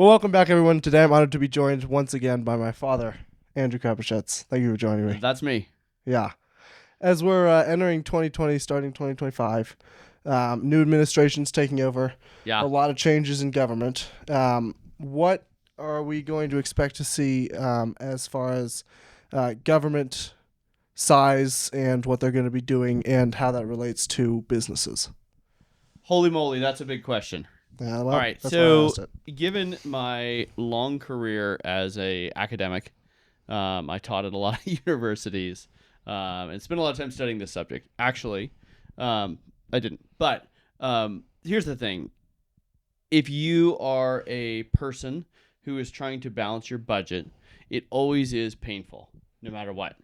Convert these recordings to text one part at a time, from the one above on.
Well, welcome back, everyone. Today I'm honored to be joined once again by my father, Andrew Crapuchettes. Thank you for joining me. That's me. Yeah. As we're entering 2020, starting 2025, new administration's taking over, Yeah. a lot of changes in government. What are we going to expect to see as far as government size and what they're going to be doing and how that relates to businesses? Holy moly, that's a big question. Yeah, well, All right. that's why I asked it. Given my long career as a academic, I taught at a lot of universities and spent a lot of time studying this subject. Actually, I didn't. But here's the thing. If you are a person who is trying to balance your budget, it always is painful, no matter what.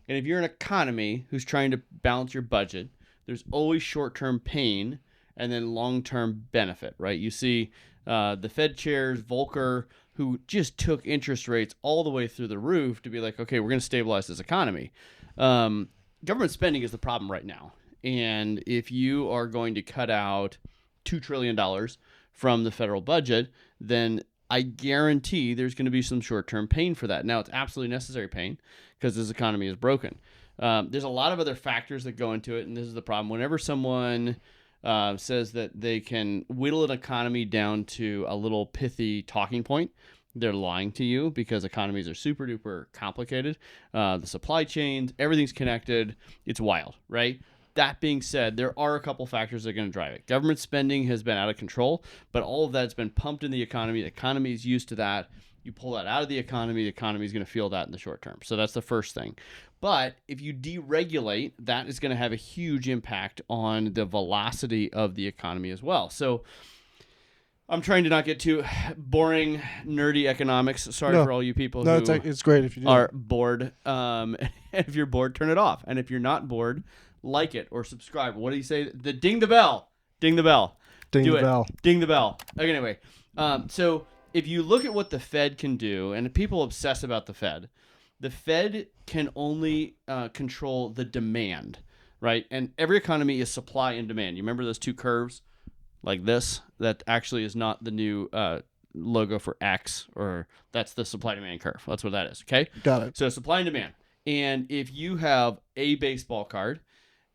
And if you're an economy who's trying to balance your budget, there's always short-term pain and then long-term benefit, right? You see the Fed chairs, Volcker, who just took interest rates all the way through the roof to be like, okay, we're going to stabilize this economy. Government spending is the problem right now. And if you are going to cut out $2 trillion from the federal budget, then I guarantee there's going to be some short-term pain for that. Now, it's absolutely necessary pain because this economy is broken. There's a lot of other factors that go into it, and this is the problem. Whenever someone says that they can whittle an economy down to a little pithy talking point, they're lying to you because economies are super duper complicated. The supply chains, everything's connected. It's wild, right? That being said, there are a couple factors that are going to drive it. Government spending has been out of control, but all of that's been pumped in the economy. The economy is used to that. You pull that out of the economy is going to feel that in the short term. So that's the first thing. But if you deregulate, that is going to have a huge impact on the velocity of the economy as well. So I'm trying to not get too boring, nerdy economics. Sorry for all you people who it's great if you do are bored. If you're bored, turn it off. And if you're not bored, like it or subscribe. What do you say? Ding the bell. Ding the bell. Ding the bell. Ding the bell. Okay, anyway, so if you look at what the Fed can do, and people obsess about the Fed can only control the demand, right? And every economy is supply and demand. You remember those two curves like this? That actually is not the new logo for X, or that's the supply demand curve. That's what that is, okay? Got it. So supply and demand. And if you have a baseball card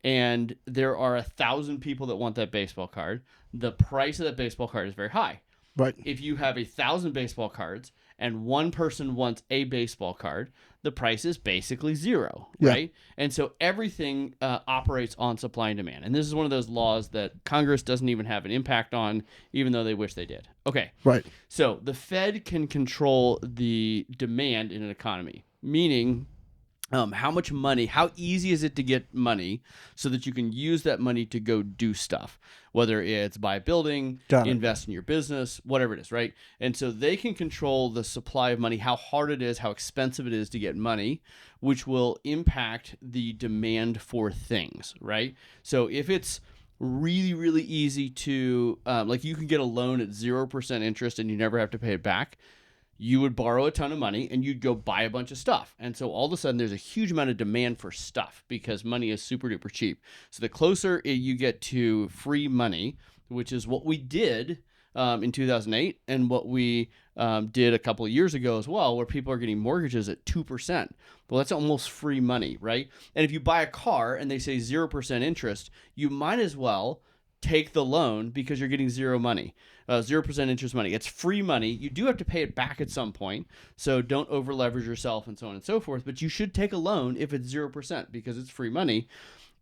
and there are 1,000 people that want that baseball card, the price of that baseball card is very high. Right. If you have 1,000 baseball cards and one person wants a baseball card, the price is basically zero, right? And so everything operates on supply and demand. And this is one of those laws that Congress doesn't even have an impact on, even though they wish they did. Okay. Right. So the Fed can control the demand in an economy, meaning how much money, how easy is it to get money so that you can use that money to go do stuff, whether it's buy a building, invest in your business, whatever it is, right? And so they can control the supply of money, how hard it is, how expensive it is to get money, which will impact the demand for things, right? So if it's really, really easy to, like you can get a loan at 0% interest and you never have to pay it back, you would borrow a ton of money and you'd go buy a bunch of stuff. And so all of a sudden there's a huge amount of demand for stuff because money is super duper cheap. So the closer you get to free money, which is what we did in 2008 and what we did a couple of years ago as well, where people are getting mortgages at 2%. Well, that's almost free money, right? And if you buy a car and they say 0% interest, you might as well take the loan because you're getting 0% interest money. It's free money. You do have to pay it back at some point, so don't over leverage yourself and so on and so forth, but you should take a loan if it's 0% because it's free money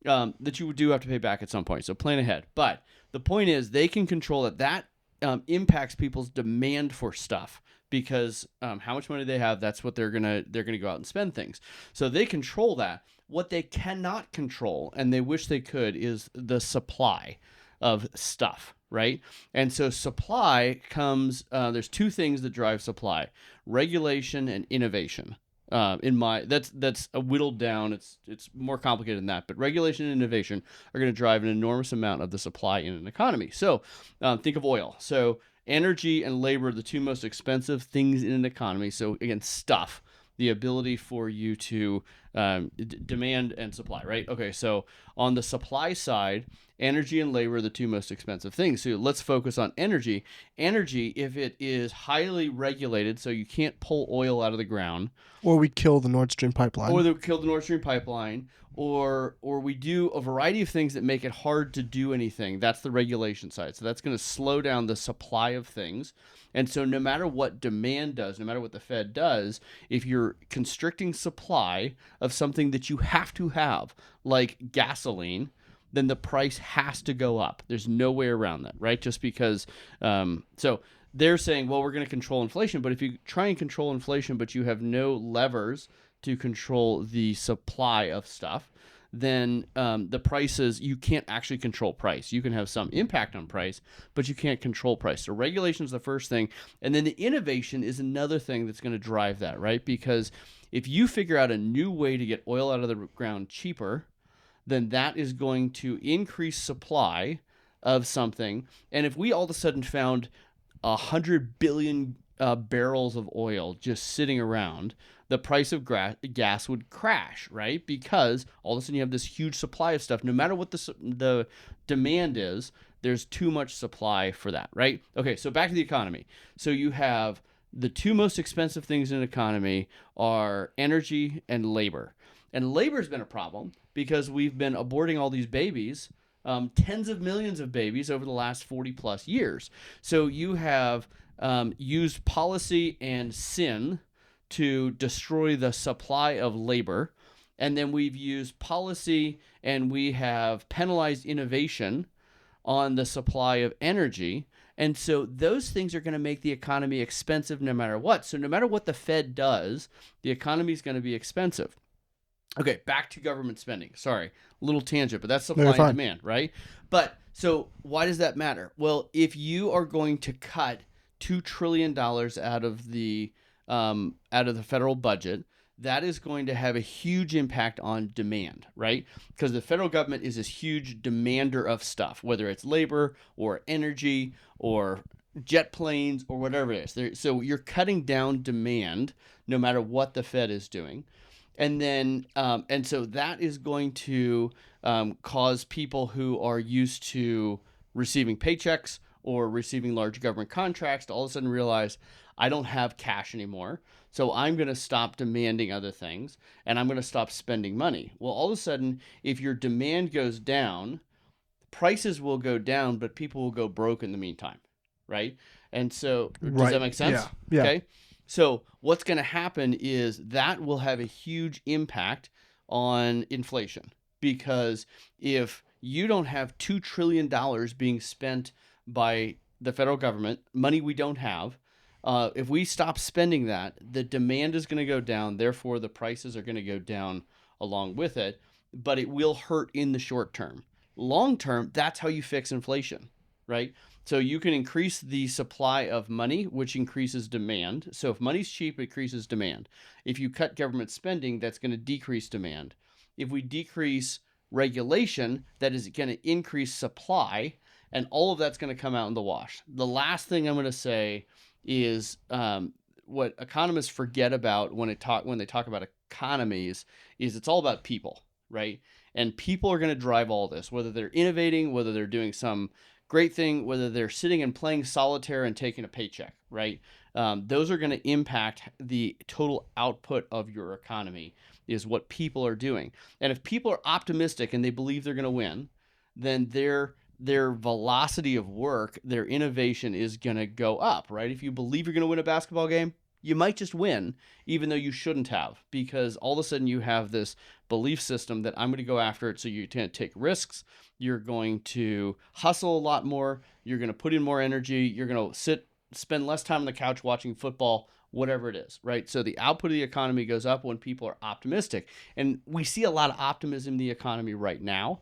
that you do have to pay back at some point, so plan ahead. But the point is they can control it. That impacts people's demand for stuff because how much money they have, that's what they're gonna go out and spend things. So they control that. What they cannot control, and they wish they could, is the supply of stuff, right? And so supply comes, there's two things that drive supply: regulation and innovation. That's a whittled down. It's more complicated than that, but regulation and innovation are going to drive an enormous amount of the supply in an economy. So think of oil. So energy and labor are the two most expensive things in an economy. So again, stuff. the ability for you to demand and supply, right? Okay, so on the supply side, energy and labor are the two most expensive things. So let's focus on energy. Energy, if it is highly regulated, so you can't pull oil out of the ground, Or we kill the Nord Stream pipeline. or they kill the Nord Stream pipeline, or we do a variety of things that make it hard to do anything. That's the regulation side. So that's going to slow down the supply of things. And so no matter what demand does, no matter what the Fed does, if you're constricting supply of something that you have to have, like gasoline, then the price has to go up. There's no way around that, right? Just because, so they're saying, well, we're going to control inflation. But if you try and control inflation, but you have no levers to control the supply of stuff, then the prices, you can't actually control price. You can have some impact on price, but you can't control price. So regulation is the first thing. And then the innovation is another thing that's going to drive that, right? Because if you figure out a new way to get oil out of the ground cheaper, then that is going to increase supply of something. And if we all of a sudden found 100 billion barrels of oil just sitting around, the price of gas would crash, right? Because all of a sudden you have this huge supply of stuff. No matter what the demand is, there's too much supply for that, right? Okay, so back to the economy. So you have the two most expensive things in an economy are energy and labor. And labor's been a problem because we've been aborting all these babies, tens of millions of babies over the last 40 plus years. So you have used policy and sin to destroy the supply of labor. And then we've used policy and we have penalized innovation on the supply of energy. And so those things are going to make the economy expensive no matter what. So no matter what the Fed does, the economy is going to be expensive. Okay, back to government spending. Sorry, a little tangent, but that's supply and demand, right? But so why does that matter? Well, if you are going to cut $2 trillion out of the federal budget, that is going to have a huge impact on demand, right? Because the federal government is this huge demander of stuff, whether it's labor or energy or jet planes or whatever it is. So you're cutting down demand no matter what the Fed is doing. And then, and so that is going to cause people who are used to receiving paychecks or receiving large government contracts to all of a sudden realize, I don't have cash anymore. So I'm going to stop demanding other things and I'm going to stop spending money. Well, all of a sudden, if your demand goes down, prices will go down, but people will go broke in the meantime, right? And so, does that make sense? Yeah. Okay. So what's going to happen is that will have a huge impact on inflation, because if you don't have $2 trillion being spent by the federal government, money we don't have, if we stop spending that, the demand is going to go down. Therefore, the prices are going to go down along with it, but it will hurt in the short term. Long term, that's how you fix inflation, right? So you can increase the supply of money, which increases demand. So if money's cheap, it increases demand. If you cut government spending, that's going to decrease demand. If we decrease regulation, that is going to increase supply, and all of that's going to come out in the wash. The last thing I'm going to say is what economists forget about when they talk about economies is it's all about people, right? And people are going to drive all this, whether they're innovating, whether they're doing some great thing, whether they're sitting and playing solitaire and taking a paycheck, right? Those are going to impact the total output of your economy, is what people are doing. And if people are optimistic and they believe they're going to win, then their velocity of work, their innovation is going to go up, right? If you believe you're going to win a basketball game, you might just win, even though you shouldn't have, because all of a sudden you have this belief system that I'm going to go after it. So you're going to take risks. You're going to hustle a lot more. You're going to put in more energy. You're going to spend less time on the couch watching football, whatever it is, right? So the output of the economy goes up when people are optimistic. And we see a lot of optimism in the economy right now.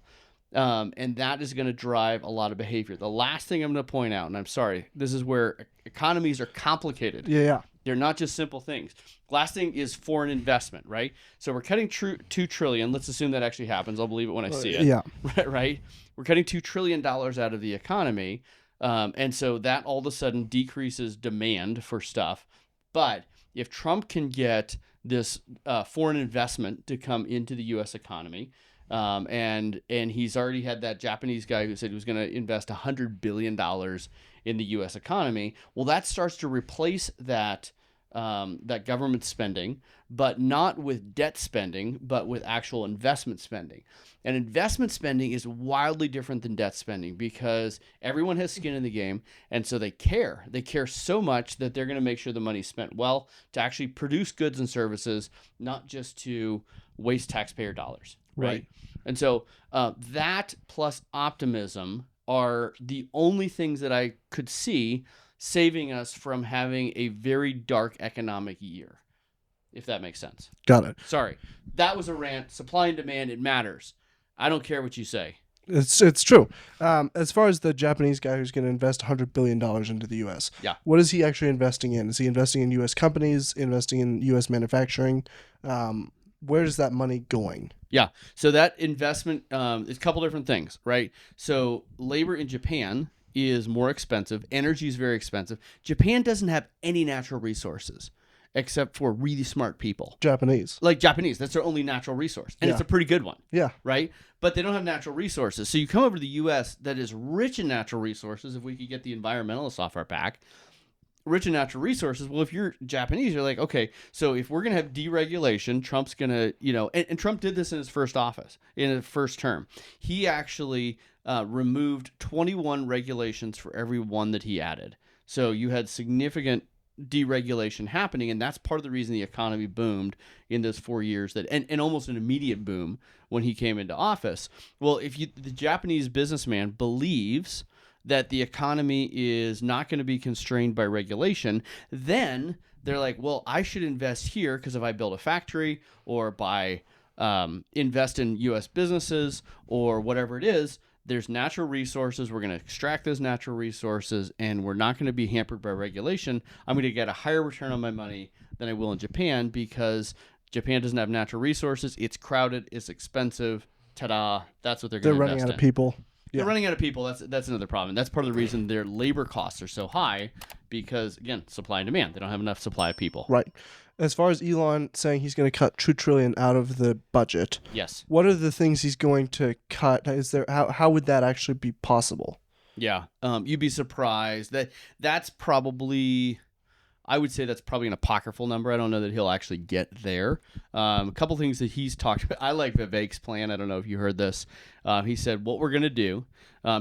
And that is going to drive a lot of behavior. The last thing I'm going to point out, and I'm sorry, this is where economies are complicated. Yeah. They're not just simple things. Last thing is foreign investment, right? So we're cutting $2 trillion. Let's assume that actually happens. I'll believe it when I see it. Yeah. Right? We're cutting $2 trillion out of the economy. And so that all of a sudden decreases demand for stuff. But if Trump can get this foreign investment to come into the U.S. economy, and he's already had that Japanese guy who said he was going to invest $100 billion in the U.S. economy. Well, that starts to replace that government spending, but not with debt spending, but with actual investment spending. And investment spending is wildly different than debt spending because everyone has skin in the game, and so they care. They care so much that they're going to make sure the money's spent well to actually produce goods and services, not just to waste taxpayer dollars. Right. And so that plus optimism are the only things that I could see saving us from having a very dark economic year, if that makes sense. Got it. Sorry. That was a rant. Supply and demand, it matters. I don't care what you say. It's true. As far as the Japanese guy who's going to invest $100 billion into the U.S., yeah, what is he actually investing in? Is he investing in U.S. companies, investing in U.S. manufacturing? Where is that money going? Yeah. So that investment is a couple different things, right? So labor in Japan is more expensive. Energy is very expensive. Japan doesn't have any natural resources except for really smart people. Japanese. Like Japanese. That's their only natural resource. And it's a pretty good one. Yeah. Right? But they don't have natural resources. So you come over to the U.S. that is rich in natural resources, if we could get the environmentalists off our back. Rich in natural resources. Well, if you're Japanese, you're like, okay, so if we're going to have deregulation, Trump's going to, and Trump did this in his first office, in his first term. He actually removed 21 regulations for every one that he added. So you had significant deregulation happening, and that's part of the reason the economy boomed in those 4 years, and almost an immediate boom when he came into office. Well, the Japanese businessman believes that the economy is not going to be constrained by regulation, then they're like, well, I should invest here because if I build a factory or invest in U.S. businesses or whatever it is, there's natural resources. We're going to extract those natural resources, and we're not going to be hampered by regulation. I'm going to get a higher return on my money than I will in Japan because Japan doesn't have natural resources. It's crowded. It's expensive. Ta-da. That's what they're going to invest in. They're running out of people. They're running out of people. That's another problem. That's part of the reason their labor costs are so high because, again, supply and demand. They don't have enough supply of people. Right. As far as Elon saying he's going to cut $2 trillion out of the budget, yes. What are the things he's going to cut? How would that actually be possible? Yeah. You'd be surprised. That's probably... I would say that's probably an apocryphal number. I don't know that he'll actually get there. A couple things that he's talked about. I like Vivek's plan. I don't know if you heard this. He said what we're going to do,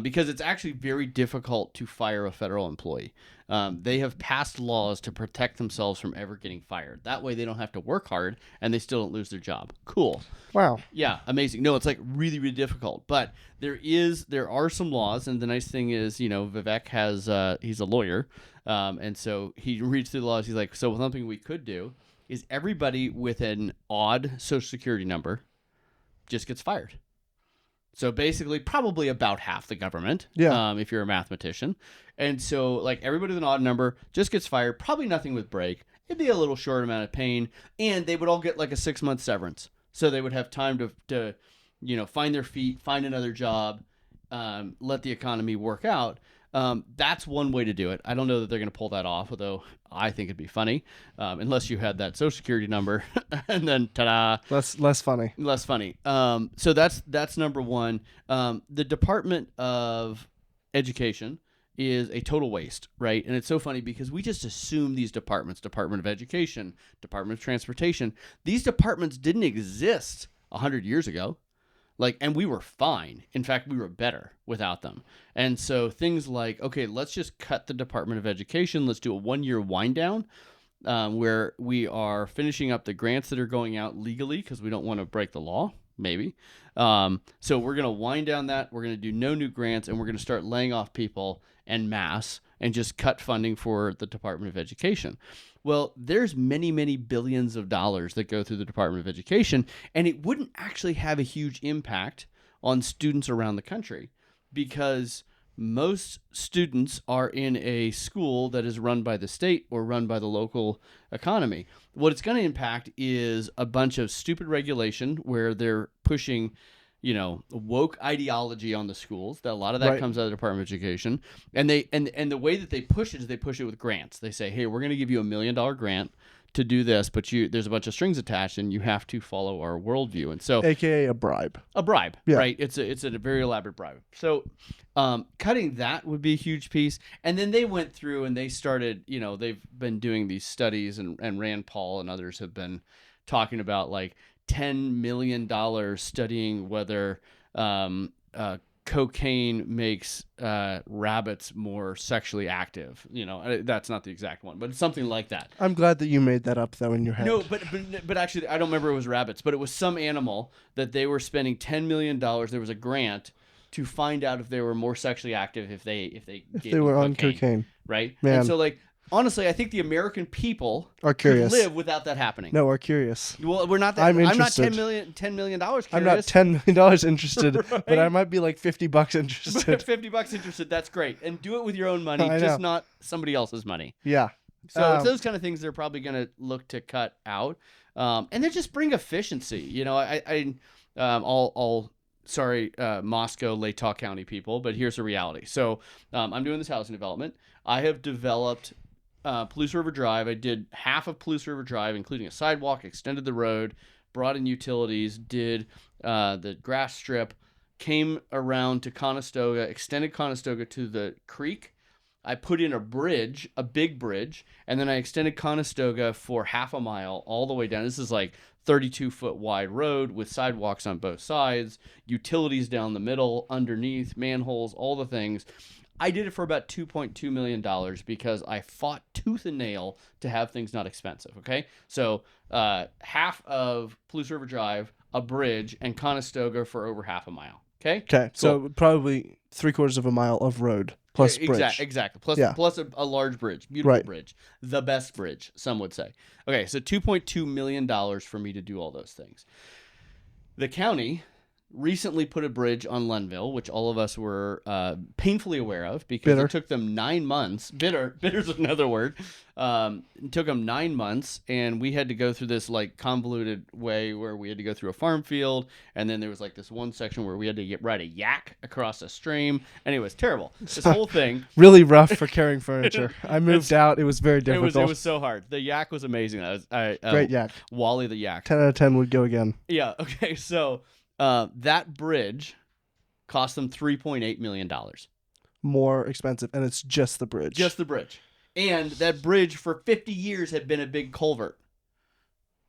because it's actually very difficult to fire a federal employee. They have passed laws to protect themselves from ever getting fired. That way they don't have to work hard and they still don't lose their job. Cool. Wow. Yeah, amazing. No, it's like really, really difficult. But there are some laws, and the nice thing is, Vivek he's a lawyer. And so he reads through the laws. He's like, so something we could do is everybody with an odd social security number just gets fired. So basically probably about half the government, if you're a mathematician. And so like everybody with an odd number just gets fired, probably nothing with break. It'd be a little short amount of pain, and they would all get like a 6-month severance. So they would have time to find their feet, find another job, let the economy work out. That's one way to do it. I don't know that they're going to pull that off, although I think it'd be funny, unless you had that social security number and then ta-da. Less funny. Less funny. So that's number one. The Department of Education is a total waste, right? And it's so funny because we just assume these departments, Department of Education, Department of Transportation, these departments didn't exist 100 years ago. And we were fine. In fact, we were better without them. And so things like, okay, let's just cut the Department of Education. Let's do a 1-year wind down where we are finishing up the grants that are going out legally because we don't want to break the law, maybe. So we're going to wind down that. We're going to do no new grants, and we're going to start laying off people en masse and just cut funding for the Department of Education. Well, there's many, many billions of dollars that go through the Department of Education, and it wouldn't actually have a huge impact on students around the country because most students are in a school that is run by the state or run by the local economy. What it's going to impact is a bunch of stupid regulation where they're pushing woke ideology on the schools. That a lot of that comes out of the Department of Education, and the way that they push it is they push it with grants. They say, hey, we're going to give you $1 million grant to do this, but there's a bunch of strings attached, and you have to follow our worldview. And so, AKA a bribe. A bribe, Yeah. right? It's a very elaborate bribe. So, cutting that would be a huge piece. And then they went through and they started, they've been doing these studies, and Rand Paul and others have been talking about like $10 million studying whether cocaine makes rabbits more sexually active. That's not the exact one, but it's something like that. I'm glad that you made that up, though, in your head. No, but actually, I don't remember it was rabbits, but it was some animal that they were spending $10 million. There was a grant to find out if they were more sexually active if they were on cocaine. Right? Man. And so, honestly, I think the American people are curious. Could live without that happening. No, are curious. Well, we're not that. I'm not interested. $10 million curious. I'm not $10 million interested, Right? but I might be like $50 interested. $50 interested. That's great, and do it with your own money, I just know. not somebody else's money. Yeah. So it's those kind of things they're probably going to look to cut out, and then just bring efficiency. Sorry, Moscow, Latah County people, but here's the reality. So I'm doing this housing development. I have developed Palouse River Drive. I did half of Palouse River Drive, including a sidewalk, extended the road, brought in utilities, did the grass strip, came around to Conestoga, extended Conestoga to the creek. I put in a bridge, a big bridge, and then I extended Conestoga for half a mile all the way down. This is like 32-foot wide road with sidewalks on both sides, utilities down the middle, underneath, manholes, all the things. I did it for about $2.2 million because I fought tooth and nail to have things not expensive, okay? So half of Palouse River Drive, a bridge, and Conestoga for over half a mile, okay? Okay, Cool. so probably 3/4 of a mile of road plus bridge. Exactly. Plus a large bridge, beautiful bridge, the best bridge, some would say. Okay, so $2.2 million for me to do all those things. The county recently put a bridge on Lenville, which all of us were painfully aware of because it took them 9 months. Bitter's another word. It took them 9 months, and we had to go through this like convoluted way where we had to go through a farm field, and then there was like this one section where we had to ride a yak across a stream, and it was terrible. This whole thing really rough for carrying furniture. I moved out; it was very difficult. It was so hard. The yak was amazing. Great yak. Wally the yak. 10 out of 10 would go again. Yeah. Okay. So. That bridge cost them $3.8 million. More expensive, and it's just the bridge. Just the bridge. And that bridge for 50 years had been a big culvert.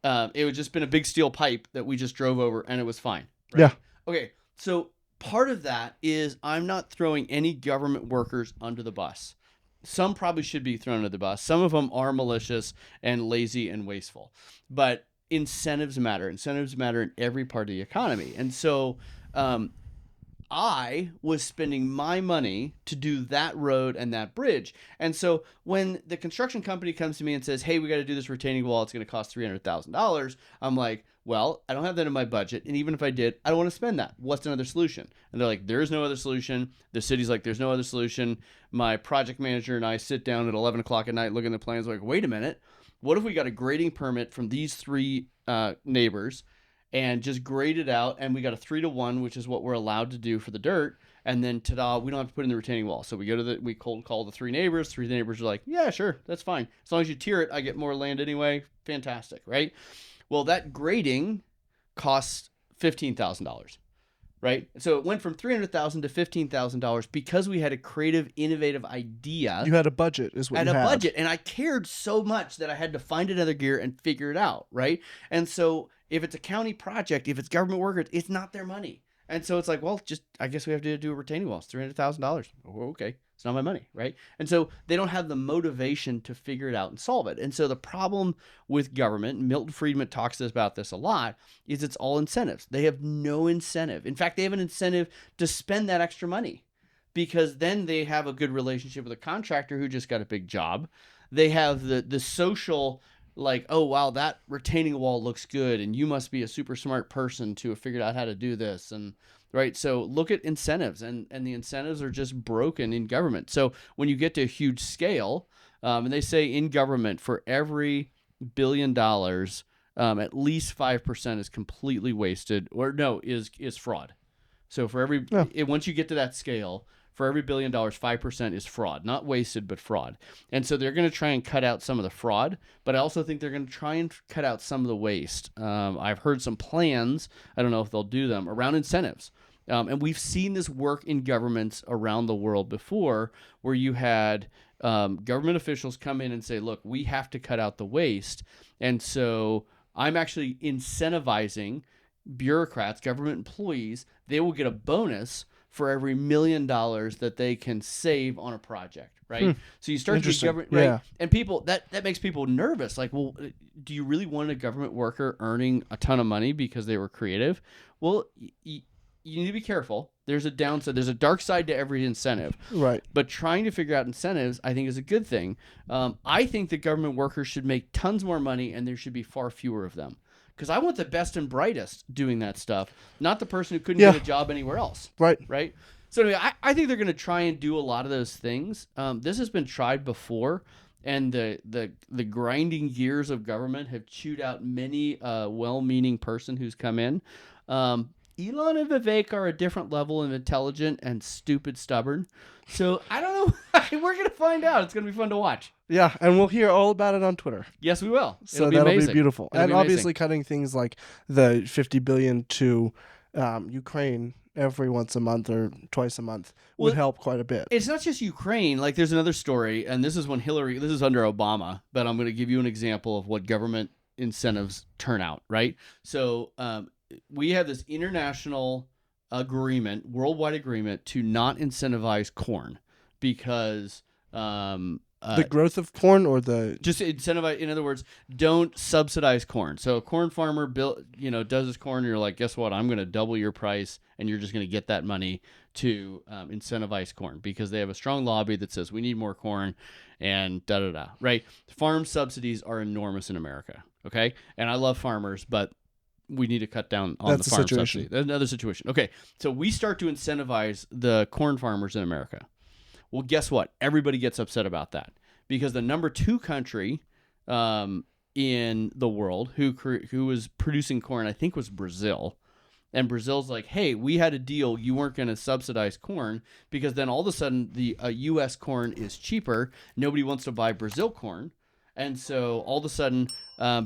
It had just been a big steel pipe that we just drove over, and it was fine. Right? Yeah. Okay, so part of that is I'm not throwing any government workers under the bus. Some probably should be thrown under the bus. Some of them are malicious and lazy and wasteful. But incentives matter. Incentives matter in every part of the economy. And so I was spending my money to do that road and that bridge. And so when the construction company comes to me and says, hey, we got to do this retaining wall, it's going to cost $300,000. I'm like, well, I don't have that in my budget. And even if I did, I don't want to spend that. What's another solution? And they're like, there is no other solution. The city's like, there's no other solution. My project manager and I sit down at 11 o'clock at night looking at the plans like, wait a minute. What if we got a grading permit from these three neighbors and just grade it out, and we got a 3-to-1, which is what we're allowed to do for the dirt, and then ta-da, we don't have to put in the retaining wall. So we cold call the three neighbors. Three neighbors are like, yeah, sure, that's fine. As long as you tier it, I get more land anyway. Fantastic, right? Well, that grading costs $15,000. Right? So it went from $300,000 to $15,000 because we had a creative, innovative idea. You had a budget, is what you had. I had a budget, and I cared so much that I had to find another gear and figure it out, right? And so if it's a county project, if it's government workers, it's not their money. And so it's like, well, I guess we have to do a retaining wall. It's $300,000. Oh, okay. It's not my money, right? And so they don't have the motivation to figure it out and solve it. And so the problem with government, Milton Friedman talks about this a lot, is it's all incentives. They have no incentive. In fact, they have an incentive to spend that extra money because then they have a good relationship with a contractor who just got a big job. They have the social, like, oh, wow, that retaining wall looks good, and you must be a super smart person to have figured out how to do this. And right. So look at incentives, and the incentives are just broken in government. So when you get to a huge scale, and they say in government for every $1 billion, at least 5% is completely wasted, or no, is fraud. So for once you get to that scale, for every $1 billion, 5% is fraud, not wasted, but fraud. And so they're going to try and cut out some of the fraud, but I also think they're going to try and cut out some of the waste. I've heard some plans, I don't know if they'll do them, around incentives. And we've seen this work in governments around the world before, where you had government officials come in and say, look, we have to cut out the waste. And so I'm actually incentivizing bureaucrats, government employees. They will get a bonus for every $1 million that they can save on a project, right? So you start to get government, right? Yeah. And people, that makes people nervous. Like, well, do you really want a government worker earning a ton of money because they were creative? Well, you need to be careful. There's a downside. There's a dark side to every incentive. Right. But trying to figure out incentives, I think, is a good thing. I think that government workers should make tons more money, and there should be far fewer of them. Because I want the best and brightest doing that stuff, not the person who couldn't get a job anywhere else. Right. Right? So anyway, I think they're going to try and do a lot of those things. This has been tried before, and the grinding gears of government have chewed out many well-meaning person who's come in. Elon and Vivek are a different level of intelligent and stupid stubborn. So I don't know. We're going to find out. It's going to be fun to watch. Yeah, and we'll hear all about it on Twitter. Yes, we will. So It'll that'll be amazing. be beautiful. It'll And be obviously amazing. cutting things like the $50 billion to Ukraine every once a month or twice a month would help quite a bit. It's not just Ukraine. Like, there's another story, and this is when this is under Obama, but I'm going to give you an example of what government incentives turn out, right? So we have this international agreement, worldwide agreement, to not incentivize corn because the growth of corn or the just incentivize. In other words, don't subsidize corn. So a corn farmer does his corn, and you're like, guess what? I'm going to double your price, and you're just going to get that money to incentivize corn because they have a strong lobby that says we need more corn, and da da da. Right? Farm subsidies are enormous in America. Okay, and I love farmers, but we need to cut down on the farm subsidy. That's another situation. Okay, so we start to incentivize the corn farmers in America. Well, guess what? Everybody gets upset about that because the number 2 country in the world who was producing corn, I think, was Brazil. And Brazil's like, hey, we had a deal. You weren't going to subsidize corn because then all of a sudden the U.S. corn is cheaper. Nobody wants to buy Brazil corn. And so all of a sudden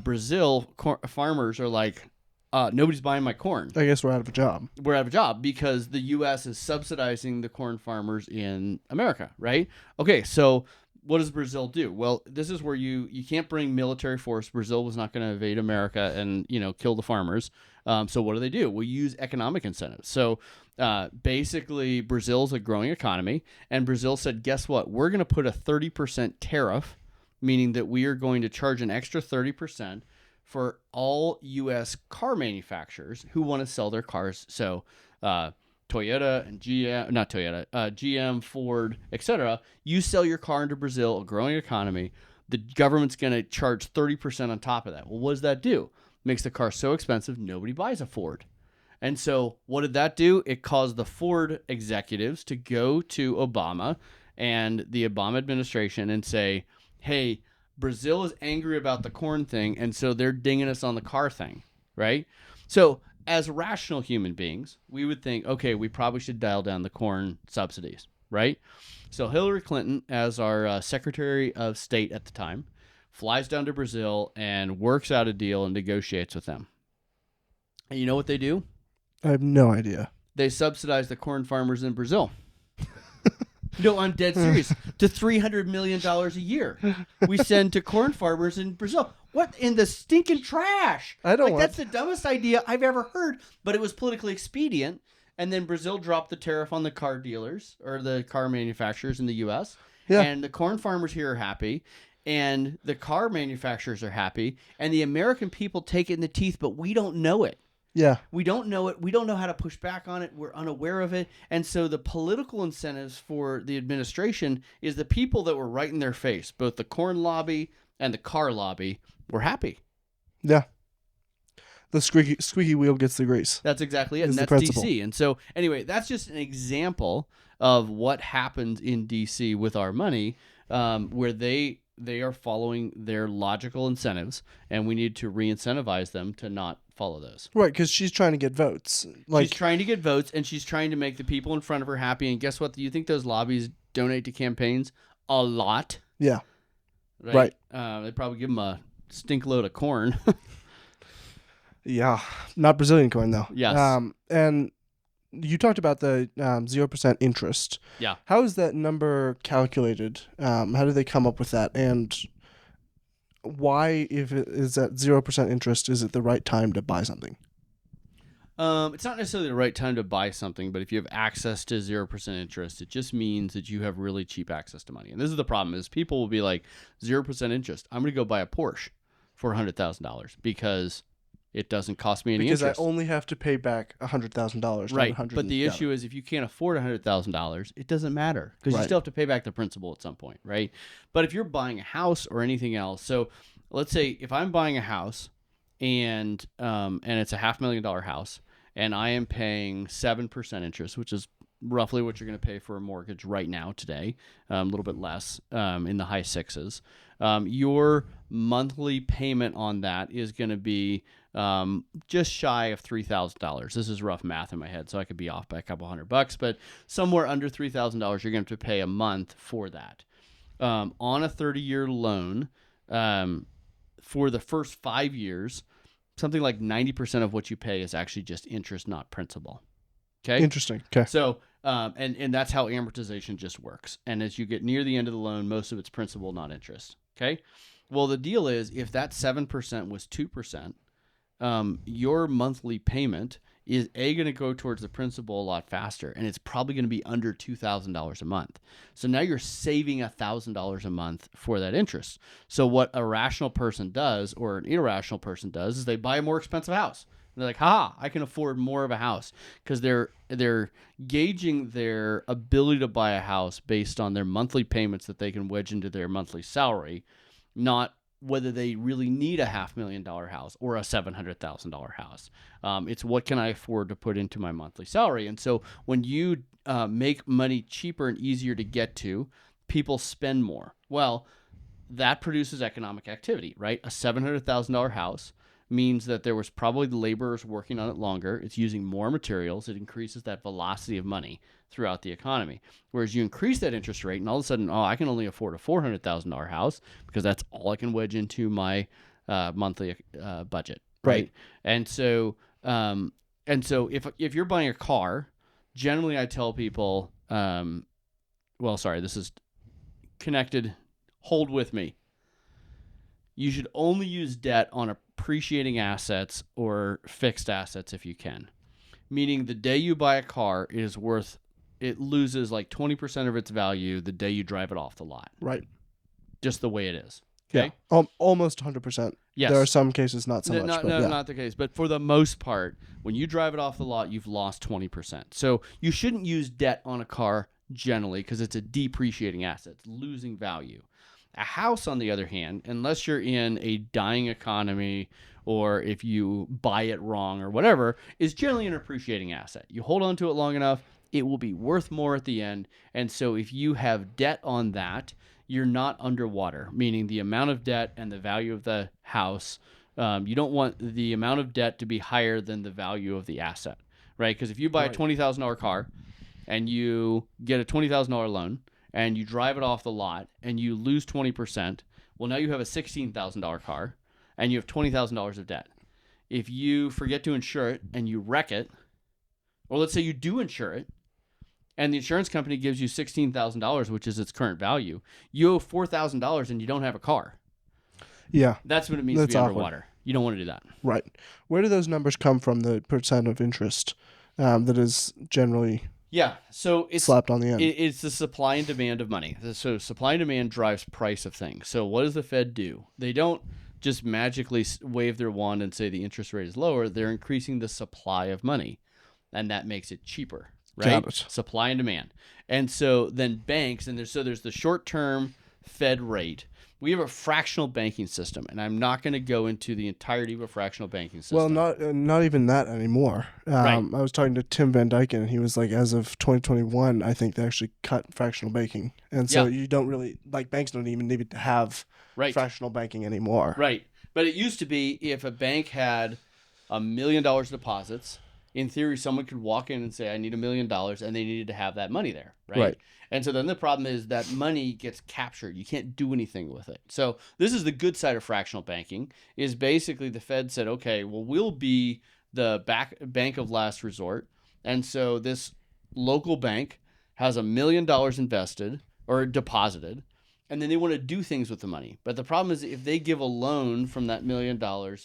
Brazil farmers are like, nobody's buying my corn. I guess we're out of a job. We're out of a job because the U.S. is subsidizing the corn farmers in America, right? Okay, so what does Brazil do? Well, this is where you can't bring military force. Brazil was not going to invade America and kill the farmers. So what do? We use economic incentives. So basically, Brazil's a growing economy, and Brazil said, guess what? We're going to put a 30% tariff, meaning that we are going to charge an extra 30% for all U.S. car manufacturers who want to sell their cars. So Toyota and GM, Ford, etc. You sell your car into Brazil, a growing economy. The government's going to charge 30% on top of that. Well, what does that do? Makes the car so expensive, nobody buys a Ford. And so what did that do? It caused the Ford executives to go to Obama and the Obama administration and say, hey, Brazil is angry about the corn thing, and so they're dinging us on the car thing, right? So as rational human beings, we would think, okay, we probably should dial down the corn subsidies, right? So Hillary Clinton, as our Secretary of State at the time, flies down to Brazil and works out a deal and negotiates with them. And you know what they do? I have no idea. They subsidize the corn farmers in Brazil. No, I'm dead serious. To $300 million a year, we send to corn farmers in Brazil. What in the stinking trash? I don't want. That's the dumbest idea I've ever heard. But it was politically expedient, and then Brazil dropped the tariff on the car dealers or the car manufacturers in the U.S. Yeah. And the corn farmers here are happy, and the car manufacturers are happy, and the American people take it in the teeth, but we don't know it. Yeah. We don't know it. We don't know how to push back on it. We're unaware of it. And so the political incentives for the administration is the people that were right in their face, both the corn lobby and the car lobby, were happy. Yeah. The squeaky wheel gets the grease. That's exactly it. And Is the that's principle. DC. And so anyway, that's just an example of what happens in DC with our money, where they they are following their logical incentives, and we need to re-incentivize them to not follow those. Right, because she's trying to get votes. She's trying to get votes, and she's trying to make the people in front of her happy. And guess what? Do you think those lobbies donate to campaigns? A lot. Yeah. Right. They probably give them a stink load of corn. Yeah. Not Brazilian coin, though. Yes. And you talked about the 0% interest. Yeah. How is that number calculated? How do they come up with that? And why, if it is at 0% interest, is it the right time to buy something? It's not necessarily the right time to buy something, but if you have access to 0% interest, it just means that you have really cheap access to money. And this is the problem: is people will be like, 0% interest, I'm going to go buy a Porsche for $100,000 because it doesn't cost me any because interest. I only have to pay back $100,000. Right, but the issue is if you can't afford $100,000, it doesn't matter because you still have to pay back the principal at some point, right? But if you're buying a house or anything else, so let's say if I'm buying a house and it's a $500,000 house, and I am paying 7% interest, which is roughly what you're going to pay for a mortgage right now today, a little bit less, in the high sixes. Your monthly payment on that is going to be just shy of $3,000. This is rough math in my head, so I could be off by a couple $100, but somewhere under $3,000 you're going to have to pay a month for that. On a 30-year loan, for the first 5 years, something like 90% of what you pay is actually just interest, not principal. Okay. Interesting. Okay. So, and that's how amortization just works. And as you get near the end of the loan, most of it's principal, not interest. Okay. Well, the deal is if that 7% was 2%, your monthly payment is going to go towards the principal a lot faster, and it's probably going to be under $2,000 a month. So now you're saving $1,000 a month for that interest. So what a rational person does, or an irrational person does, is they buy a more expensive house. And they're like, I can afford more of a house, because they're gauging their ability to buy a house based on their monthly payments that they can wedge into their monthly salary, not whether they really need a $500,000 house or a $700,000 house. It's what can I afford to put into my monthly salary. And so when you make money cheaper and easier to get to, people spend more. Well, that produces economic activity, right? A $700,000 house means that there was probably the laborers working on it longer. It's using more materials. It increases that velocity of money throughout the economy. Whereas you increase that interest rate, and all of a sudden, I can only afford a $400,000 house because that's all I can wedge into my monthly budget, right? And so if you're buying a car, generally I tell people, this is connected. Hold with me. You should only use debt on appreciating assets or fixed assets if you can. Meaning the day you buy a car, it loses like 20% of its value the day you drive it off the lot. Right. Just the way it is. Okay. Yeah. Almost 100%. Yes. There are some cases not so much. Not the case. But for the most part, when you drive it off the lot, you've lost 20%. So you shouldn't use debt on a car generally because it's a depreciating asset. It's losing value. A house, on the other hand, unless you're in a dying economy or if you buy it wrong or whatever, is generally an appreciating asset. You hold on to it long enough, it will be worth more at the end. And so if you have debt on that, you're not underwater, meaning the amount of debt and the value of the house, you don't want the amount of debt to be higher than the value of the asset, right? Because if you buy a $20,000 car and you get a $20,000 loan, and you drive it off the lot, and you lose 20%, well, now you have a $16,000 car, and you have $20,000 of debt. If you forget to insure it, and you wreck it, or let's say you do insure it, and the insurance company gives you $16,000, which is its current value, you owe $4,000, and you don't have a car. Yeah. That's what it means to be underwater. You don't want to do that. Right. Where do those numbers come from, the percent of interest that is generally... Yeah, so it's slapped on the end. It's the supply and demand of money. So supply and demand drives price of things. So what does the Fed do? They don't just magically wave their wand and say the interest rate is lower. They're increasing the supply of money, and that makes it cheaper, right? Got it. Supply and demand. And so then banks, and there's the short-term Fed rate, We have a fractional banking system, and I'm not going to go into the entirety of a fractional banking system. Well, not even that anymore. Right. I was talking to Tim Van Dyken, and he was like, as of 2021, I think they actually cut fractional banking, and so Yeah. you don't really like banks don't even need to have Right. fractional banking anymore. Right. But it used to be if a bank had $1 million deposits, in theory, someone could walk in and say, I need $1 million, and they needed to have that money there. Right. And so then the problem is that money gets captured. You can't do anything with it. So this is the good side of fractional banking is basically the Fed said, okay, well, we'll be the bank of last resort. And so this local bank has $1 million invested or deposited, and then they want to do things with the money. But the problem is if they give a loan from that $1 million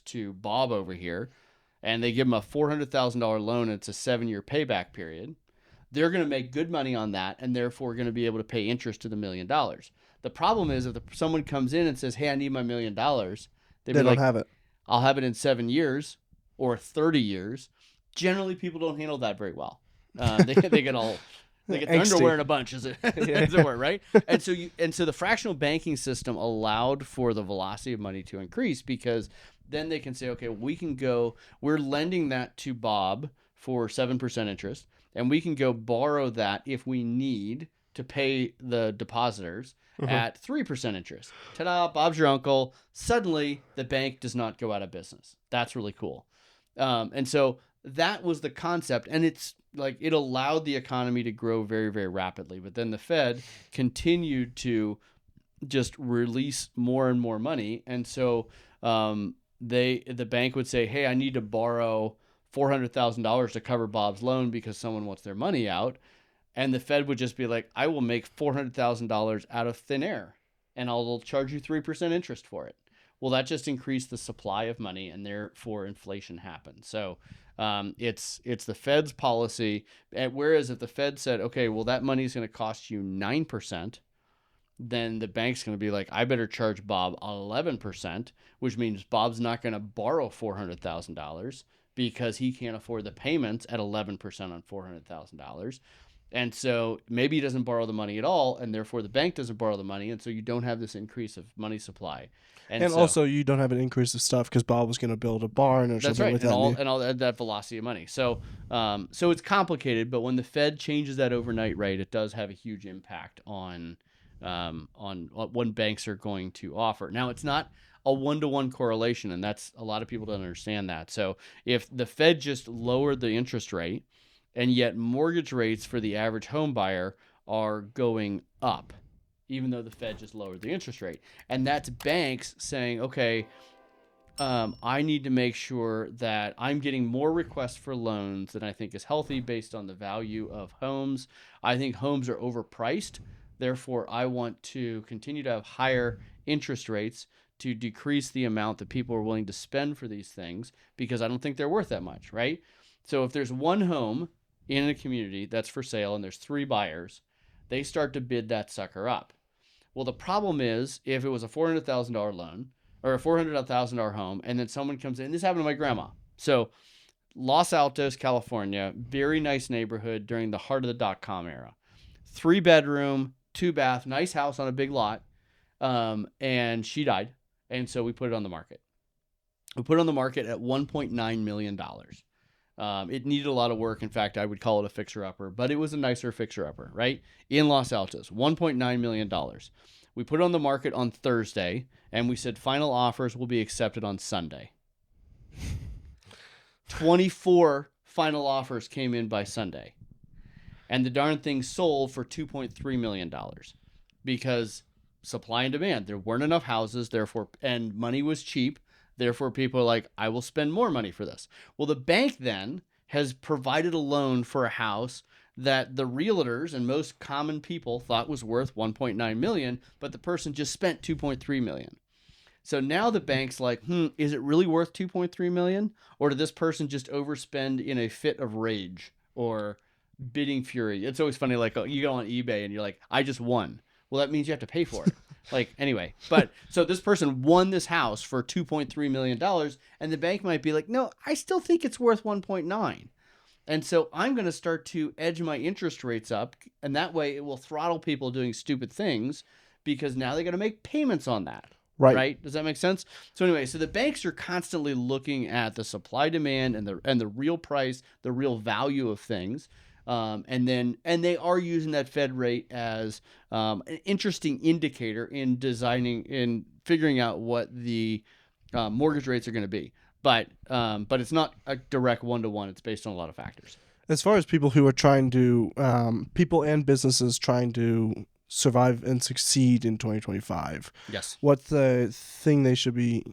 to Bob over here, and they give him a $400,000 loan, and it's a 7-year payback period, they're going to make good money on that, and therefore going to be able to pay interest to the $1 million. The problem is if someone comes in and says, hey, I need my $1 million, They don't have it. I'll have it in 7 years or 30 years. Generally, people don't handle that very well. They get all... They get their underwear in a bunch, as it were, right? And so the fractional banking system allowed for the velocity of money to increase because then they can say, okay, we're lending that to Bob for 7% interest, and we can go borrow that if we need to pay the depositors at 3% interest. Ta-da, Bob's your uncle. Suddenly, the bank does not go out of business. That's really cool. And so that was the concept, and it's like it allowed the economy to grow very, very rapidly. But then the Fed continued to just release more and more money, and so the bank would say, "Hey, I need to borrow $400,000 to cover Bob's loan because someone wants their money out," and the Fed would just be like, "I will make $400,000 out of thin air, and I'll charge you 3% interest for it." Well, that just increased the supply of money, and therefore inflation happened. So it's the Fed's policy. Whereas if the Fed said, okay, well, that money is going to cost you 9%, then the bank's going to be like, I better charge Bob 11%, which means Bob's not going to borrow $400,000 because he can't afford the payments at 11% on $400,000. And so maybe he doesn't borrow the money at all, and therefore the bank doesn't borrow the money, and so you don't have this increase of money supply. And also, you don't have an increase of stuff because Bob was going to build a barn or something like that. And all that velocity of money. So it's complicated, but when the Fed changes that overnight rate, it does have a huge impact on what banks are going to offer. Now, it's not a one-to-one correlation, and that's a lot of people don't understand that. So if the Fed just lowered the interest rate, and yet mortgage rates for the average home buyer are going up, even though the Fed just lowered the interest rate. And that's banks saying, okay, I need to make sure that I'm getting more requests for loans than I think is healthy based on the value of homes. I think homes are overpriced. Therefore, I want to continue to have higher interest rates to decrease the amount that people are willing to spend for these things because I don't think they're worth that much, right? So if there's one home in a community that's for sale and there's 3 buyers, they start to bid that sucker up. Well, the problem is if it was a $400,000 loan or a $400,000 home, and then someone comes in, this happened to my grandma. So Los Altos, California, very nice neighborhood during the heart of the dot-com era. 3-bedroom, 2-bath, nice house on a big lot. And she died. And so we put it on the market. We put it on the market at $1.9 million. It needed a lot of work. In fact, I would call it a fixer-upper, but it was a nicer fixer-upper, right? In Los Altos, $1.9 million. We put it on the market on Thursday, and we said final offers will be accepted on Sunday. 24 final offers came in by Sunday. And the darn thing sold for $2.3 million because supply and demand. There weren't enough houses, therefore, and money was cheap. Therefore, people are like, I will spend more money for this. Well, the bank then has provided a loan for a house that the realtors and most common people thought was worth $1.9 million, but the person just spent $2.3 million. So now the bank's like, is it really worth $2.3 million? Or did this person just overspend in a fit of rage or bidding fury? It's always funny, like you go on eBay and you're like, I just won. Well, that means you have to pay for it. Anyway, but so this person won this house for $2.3 million, and the bank might be like, no, I still think it's worth 1.9. And so I'm going to start to edge my interest rates up, and that way it will throttle people doing stupid things because now they got to make payments on that. Right. Right? Does that make sense? So anyway, so the banks are constantly looking at the supply demand and the real price, the real value of things. And they are using that Fed rate as an interesting indicator in figuring out what the mortgage rates are going to be. But it's not a direct one-to-one. It's based on a lot of factors. As far as people who are trying to, people and businesses trying to survive and succeed in 2025, Yes. what's the thing they should be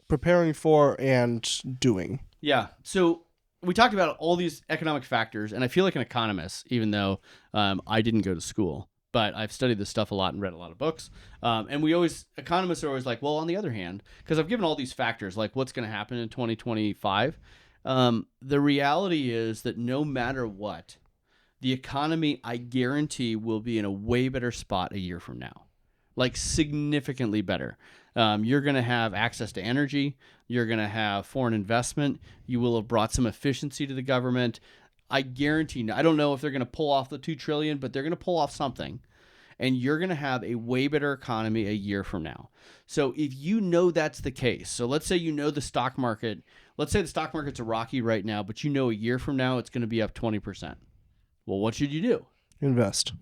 preparing for and doing? Yeah. So we talked about all these economic factors, and I feel like an economist, even though I didn't go to school, but I've studied this stuff a lot and read a lot of books. And economists are always like, well, on the other hand, because I've given all these factors, like what's going to happen in 2025. The reality is that no matter what, the economy, I guarantee, will be in a way better spot a year from now, like significantly better. You're going to have access to energy. You're going to have foreign investment. You will have brought some efficiency to the government. I guarantee. I don't know if they're going to pull off the $2 trillion, but they're going to pull off something. And you're going to have a way better economy a year from now. So if you know that's the case, so let's say you know the stock market, let's say the stock market's a rocky right now, but you know a year from now it's going to be up 20%. Well, what should you do? Invest.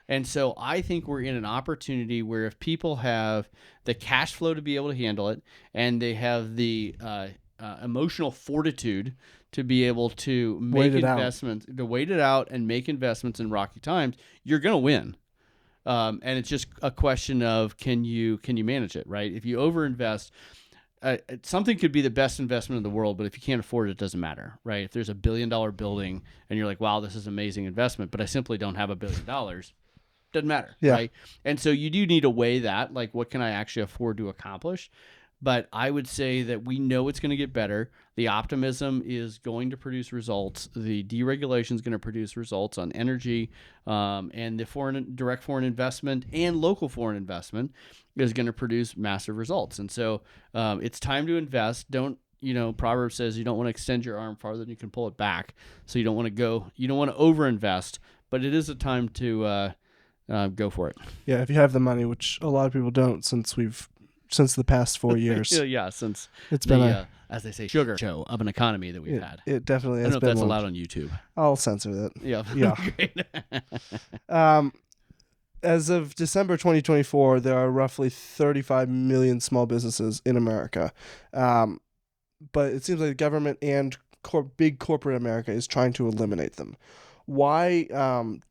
And so I think we're in an opportunity where if people have the cash flow to be able to handle it, and they have the emotional fortitude to be able to make investments, to wait it out and make investments in rocky times, you're going to win. And it's just a question of can you manage it, right? If you overinvest, something could be the best investment in the world, but if you can't afford it, it doesn't matter, right? If there's $1 billion building and you're like, wow, this is an amazing investment, but I simply don't have $1 billion, doesn't matter, right? And so you do need to weigh that, like what can I actually afford to accomplish? But I would say that we know it's going to get better. The optimism is going to produce results. The deregulation is going to produce results on energy, and the direct foreign investment and local foreign investment is going to produce massive results. And so it's time to invest. Proverbs says you don't want to extend your arm farther than you can pull it back. So you don't want to overinvest, but it is a time to go for it. Yeah, if you have the money, which a lot of people don't, since the past 4 years. Since it's been as they say, sugar show of an economy that we've had. It definitely has I don't know been if that's one. allowed on YouTube. I'll censor that. Yeah. Great. As of December 2024, there are roughly 35 million small businesses in America. But it seems like the government and big corporate America is trying to eliminate them. Why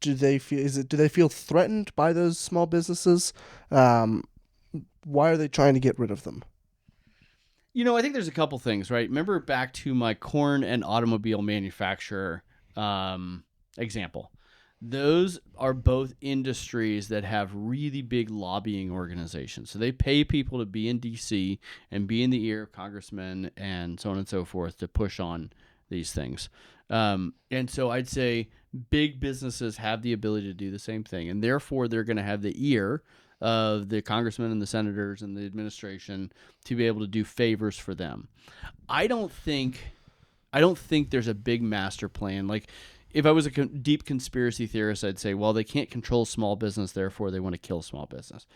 do they feel threatened by those small businesses? Why are they trying to get rid of them? I think there's a couple things, right? Remember back to my corn and automobile manufacturer example. Those are both industries that have really big lobbying organizations. So they pay people to be in D.C. and be in the ear of congressmen and so on and so forth to push on these things. And so I'd say big businesses have the ability to do the same thing, and therefore they're going to have the ear of the congressmen and the senators and the administration to be able to do favors for them. I don't think there's a big master plan. Like if I was a deep conspiracy theorist, I'd say, well, they can't control small business, therefore they want to kill small business.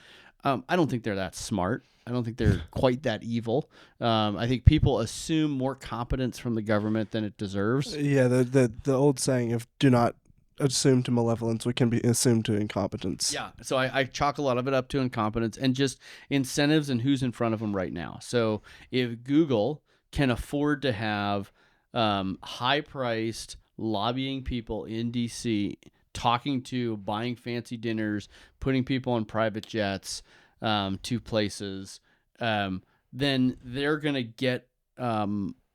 I don't think they're that smart. I don't think they're quite that evil. I think people assume more competence from the government than it deserves. Yeah, the old saying of do not assume to malevolence, we can be assumed to incompetence. Yeah, so I chalk a lot of it up to incompetence and just incentives and who's in front of them right now. So if Google can afford to have high-priced lobbying people in D.C. buying fancy dinners, putting people on private jets to places, then they're going to get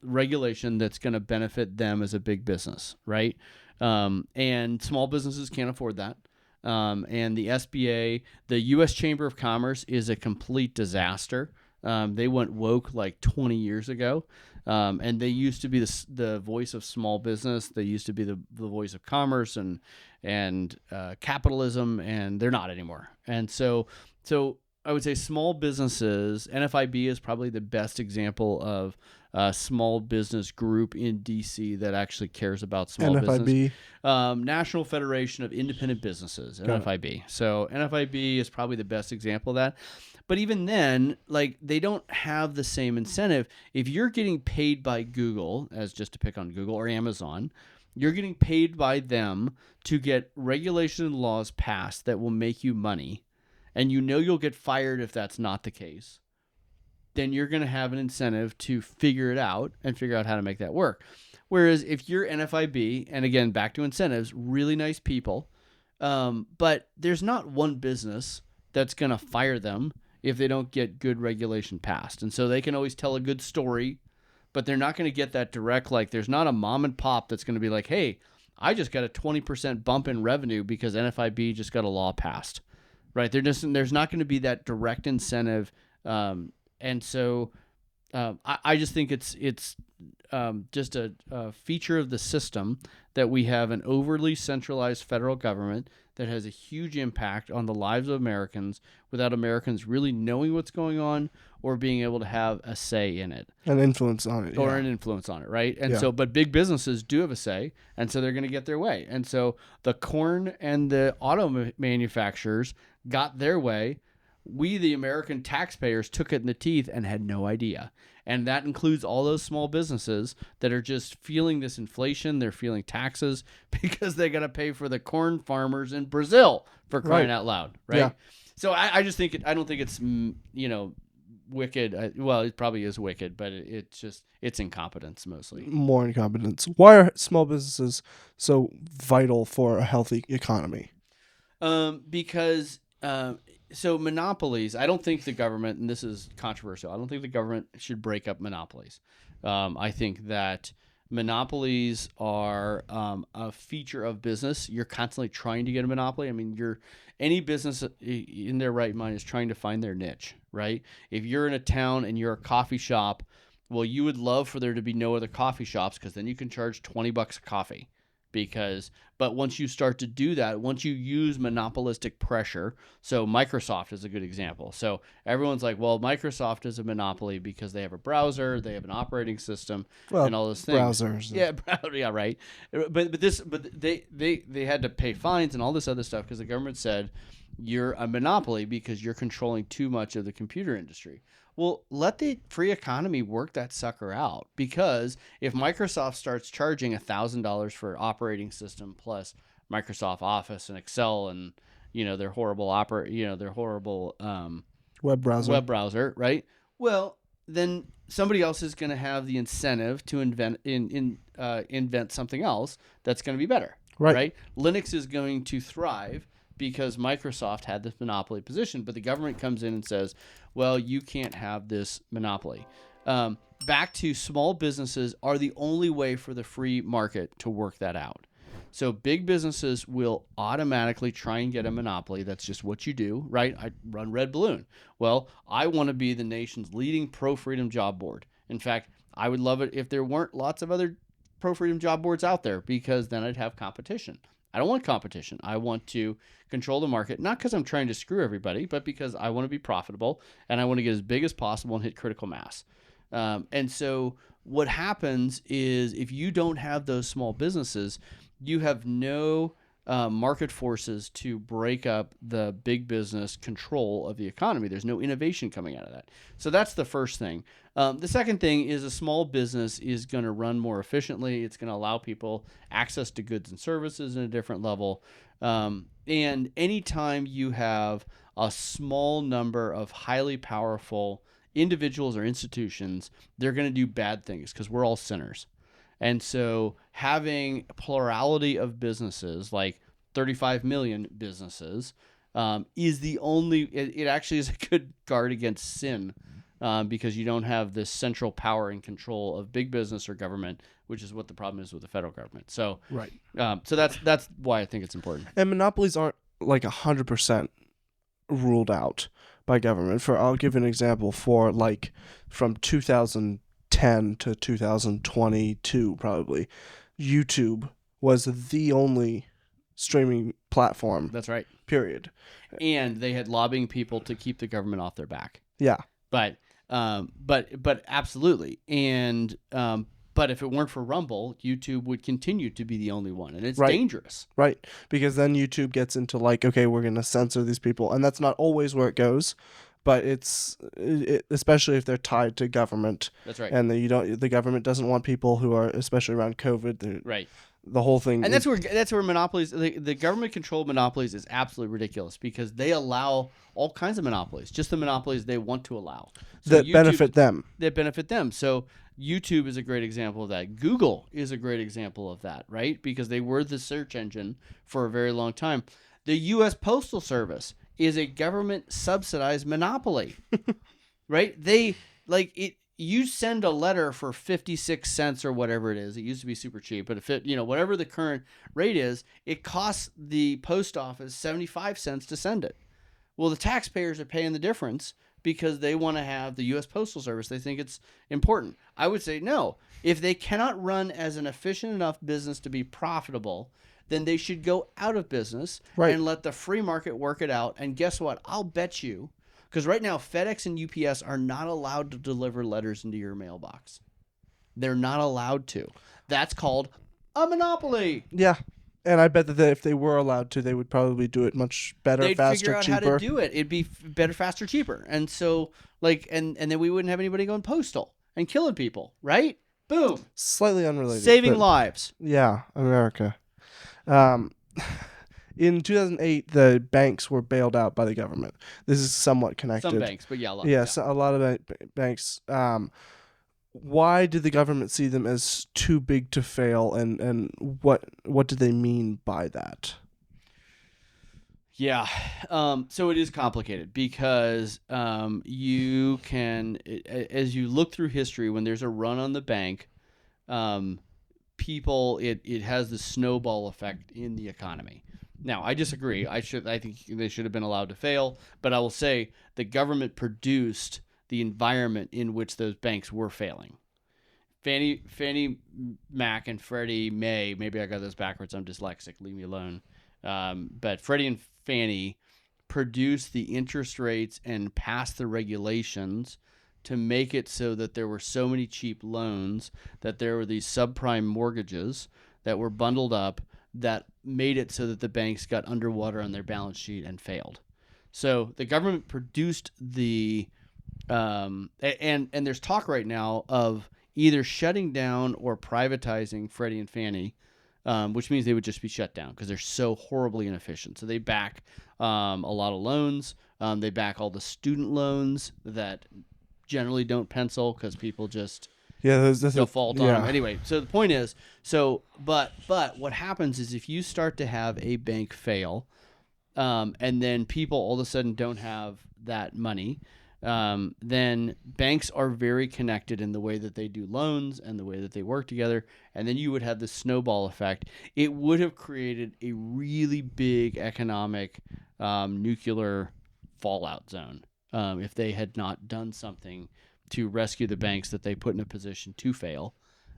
regulation that's going to benefit them as a big business, right? And small businesses can't afford that. And the SBA, the U.S. Chamber of Commerce, is a complete disaster. They went woke like 20 years ago, and they used to be the voice of small business. They used to be the voice of commerce and capitalism, and they're not anymore. And so I would say small businesses, NFIB is probably the best example of a small business group in DC that actually cares about small business. NFIB. National Federation of Independent Businesses, Got it. NFIB. So NFIB is probably the best example of that. But even then, like, they don't have the same incentive. If you're getting paid by Google, as just to pick on Google, or Amazon, you're getting paid by them to get regulation and laws passed that will make you money, and you know you'll get fired if that's not the case, then you're going to have an incentive to figure it out and figure out how to make that work. Whereas if you're NFIB, and again, back to incentives, really nice people, but there's not one business that's going to fire them if they don't get good regulation passed. And so they can always tell a good story, but they're not going to get that direct, like, there's not a mom and pop that's going to be like, hey, I just got a 20% bump in revenue because NFIB just got a law passed, right? There's not going to be that direct incentive. And so I just think it's just a feature of the system that we have an overly centralized federal government that has a huge impact on the lives of Americans without Americans really knowing what's going on or being able to have a say in it. An influence on it. Or Yeah. an influence on it, right? And Yeah. so, but big businesses do have a say, and so they're going to get their way. And so the corn and the auto manufacturers got their way. We, the American taxpayers, took it in the teeth and had no idea. And that includes all those small businesses that are just feeling this inflation. They're feeling taxes because they got to pay for the corn farmers in Brazil, for crying out loud, right? Yeah. So I just think I don't think it's wicked. Well, it probably is wicked, but it's incompetence mostly. More incompetence. Why are small businesses so vital for a healthy economy? Because so monopolies, I don't think the government, and this is controversial, I don't think the government should break up monopolies. I think that monopolies are a feature of business. You're constantly trying to get a monopoly. I mean, any business in their right mind is trying to find their niche, right? If you're in a town and you're a coffee shop, well, you would love for there to be no other coffee shops because then you can charge $20 a coffee. But once you start to do that, once you use monopolistic pressure, so Microsoft is a good example. So everyone's like, well, Microsoft is a monopoly because they have a browser, they have an operating system, and all those things. Browsers. Yeah, right. But they had to pay fines and all this other stuff because the government said you're a monopoly because you're controlling too much of the computer industry. Well, let the free economy work that sucker out, because if Microsoft starts charging $1,000 for operating system plus Microsoft Office and Excel and their horrible Web browser. right? Well, then somebody else is going to have the incentive to invent something else that's going to be better, right? Linux is going to thrive because Microsoft had this monopoly position, but the government comes in and says, well, you can't have this monopoly. Back to small businesses are the only way for the free market to work that out. So big businesses will automatically try and get a monopoly. That's just what you do, right? I run Red Balloon. Well, I want to be the nation's leading pro-freedom job board. In fact, I would love it if there weren't lots of other pro-freedom job boards out there, because then I'd have competition. I don't want competition. I want to control the market, not because I'm trying to screw everybody, but because I want to be profitable and I want to get as big as possible and hit critical mass. And so what happens is, if you don't have those small businesses, you have no market forces to break up the big business control of the economy. There's no innovation coming out of that. So that's the first thing. The second thing is, a small business is going to run more efficiently. It's going to allow people access to goods and services in a different level. And anytime you have a small number of highly powerful individuals or institutions, they're going to do bad things because we're all sinners. And so having a plurality of businesses, like 35 million businesses, is the only, it actually is a good guard against sin, because you don't have this central power and control of big business or government, which is what the problem is with the federal government. So, so that's why I think it's important. And monopolies aren't like 100% ruled out by government. I'll give an example. From 2010 to 2022, probably, YouTube was the only streaming platform. That's right. Period. And they had lobbying people to keep the government off their back. Yeah. But absolutely. And but if it weren't for Rumble, YouTube would continue to be the only one, and it's dangerous. Right. Because then YouTube gets into like, okay, we're going to censor these people, and that's not always where it goes, but especially if they're tied to government. That's right. And the government doesn't want people who are, especially around COVID. Right. The whole thing. And that's where monopolies, the government controlled monopolies is absolutely ridiculous, because they allow all kinds of monopolies, just the monopolies they want to allow. So that benefit them. That benefit them. So YouTube is a great example of that. Google is a great example of that, right? Because they were the search engine for a very long time. The U.S. Postal Service is a government subsidized monopoly, right? You send a letter for 56 cents or whatever it is. It used to be super cheap, but if whatever the current rate is, it costs the post office 75 cents to send it. Well, the taxpayers are paying the difference because they want to have the U.S. Postal Service. They think it's important. I would say no. If they cannot run as an efficient enough business to be profitable, then they should go out of business and let the free market work it out. And guess what? I'll bet you, because right now FedEx and UPS are not allowed to deliver letters into your mailbox. They're not allowed to. That's called a monopoly. Yeah. And I bet that if they were allowed to, they would probably do it much better, faster, cheaper. They'd figure out how to do it. It'd be better, faster, cheaper. And so, and then we wouldn't have anybody going postal and killing people, right? Boom. Slightly unrelated. Saving lives. Yeah, America. In 2008, the banks were bailed out by the government. This is somewhat connected. Some banks, but yeah, a lot. Yes, a lot of banks. Why did the government see them as too big to fail, and what did they mean by that? Yeah, so it is complicated because you can, as you look through history, when there's a run on the bank, it has the snowball effect in the economy. Now, I disagree. I think they should have been allowed to fail, but I will say the government produced the environment in which those banks were failing. Fannie Mac and Freddie Mae, maybe I got those backwards, I'm dyslexic, leave me alone. But Freddie and Fannie produced the interest rates and passed the regulations to make it so that there were so many cheap loans, that there were these subprime mortgages that were bundled up that made it so that the banks got underwater on their balance sheet and failed. So the government produced the and there's talk right now of either shutting down or privatizing Freddie and Fannie, which means they would just be shut down because they're so horribly inefficient. So they back a lot of loans. They back all the student loans that generally don't pencil because people just default on them. Anyway, so the point is, but what happens is if you start to have a bank fail, and then people all of a sudden don't have that money, then banks are very connected in the way that they do loans and the way that they work together. And then you would have the snowball effect. It would have created a really big economic nuclear fallout zone if they had not done something to rescue the banks that they put in a position to fail.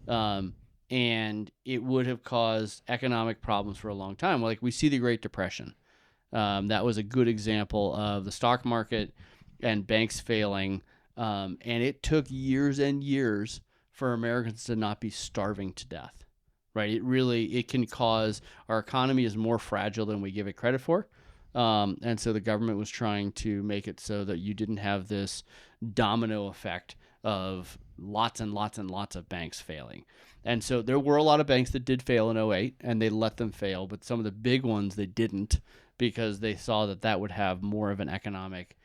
And it would have caused economic problems for a long time. Like we see the Great Depression. That was a good example of the stock market and banks failing, and it took years and years for Americans to not be starving to death, right? It can cause, our economy is more fragile than we give it credit for, and so the government was trying to make it so that you didn't have this domino effect of lots and lots and lots of banks failing. And so there were a lot of banks that did fail in 2008, and they let them fail, but some of the big ones they didn't, because they saw that would have more of an economic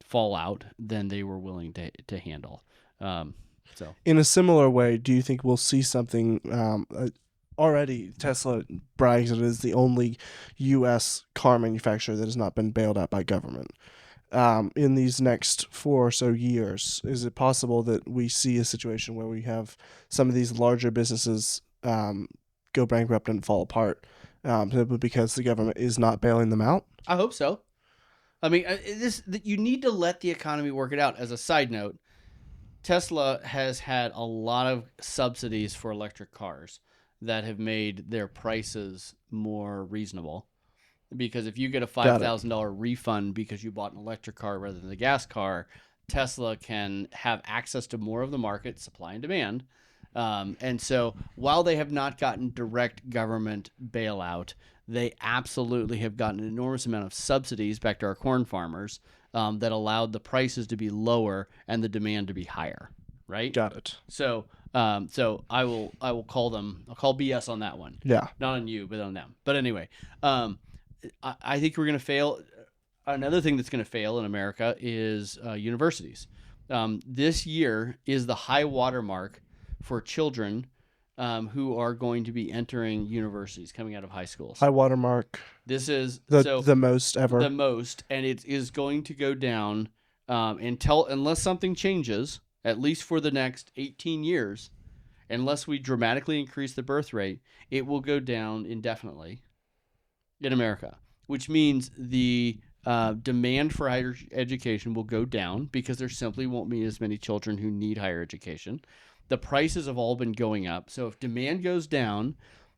fallout than they were willing to handle. So, in a similar way, do you think we'll see something? Already, Tesla brags that it is the only U.S. car manufacturer that has not been bailed out by government. In these next 4 or so years, is it possible that we see a situation where we have some of these larger businesses go bankrupt and fall apart simply because the government is not bailing them out? I hope so. I mean, you need to let the economy work it out. As a side note, Tesla has had a lot of subsidies for electric cars. that have made their prices more reasonable. Because if you get a Got it. $5,000 refund because you bought an electric car rather than a gas car, Tesla can have access to more of the market, supply and demand. And so while they have not gotten direct government bailout, they absolutely have gotten an enormous amount of subsidies back to our corn farmers that allowed the prices to be lower and the demand to be higher. Right. Got it. So I will call them. I'll call BS on that one. Yeah. Not on you, but on them. But anyway, I think we're going to fail. Another thing that's going to fail in America is universities. This year is the high watermark for children who are going to be entering universities coming out of high schools. High watermark. This is The most ever. the most, and it is going to go down unless something changes, at least for the next 18 years, unless we dramatically increase the birth rate, it will go down indefinitely in America, which means the demand for higher education will go down because there simply won't be as many children who need higher education. The prices have all been going up. So if demand goes down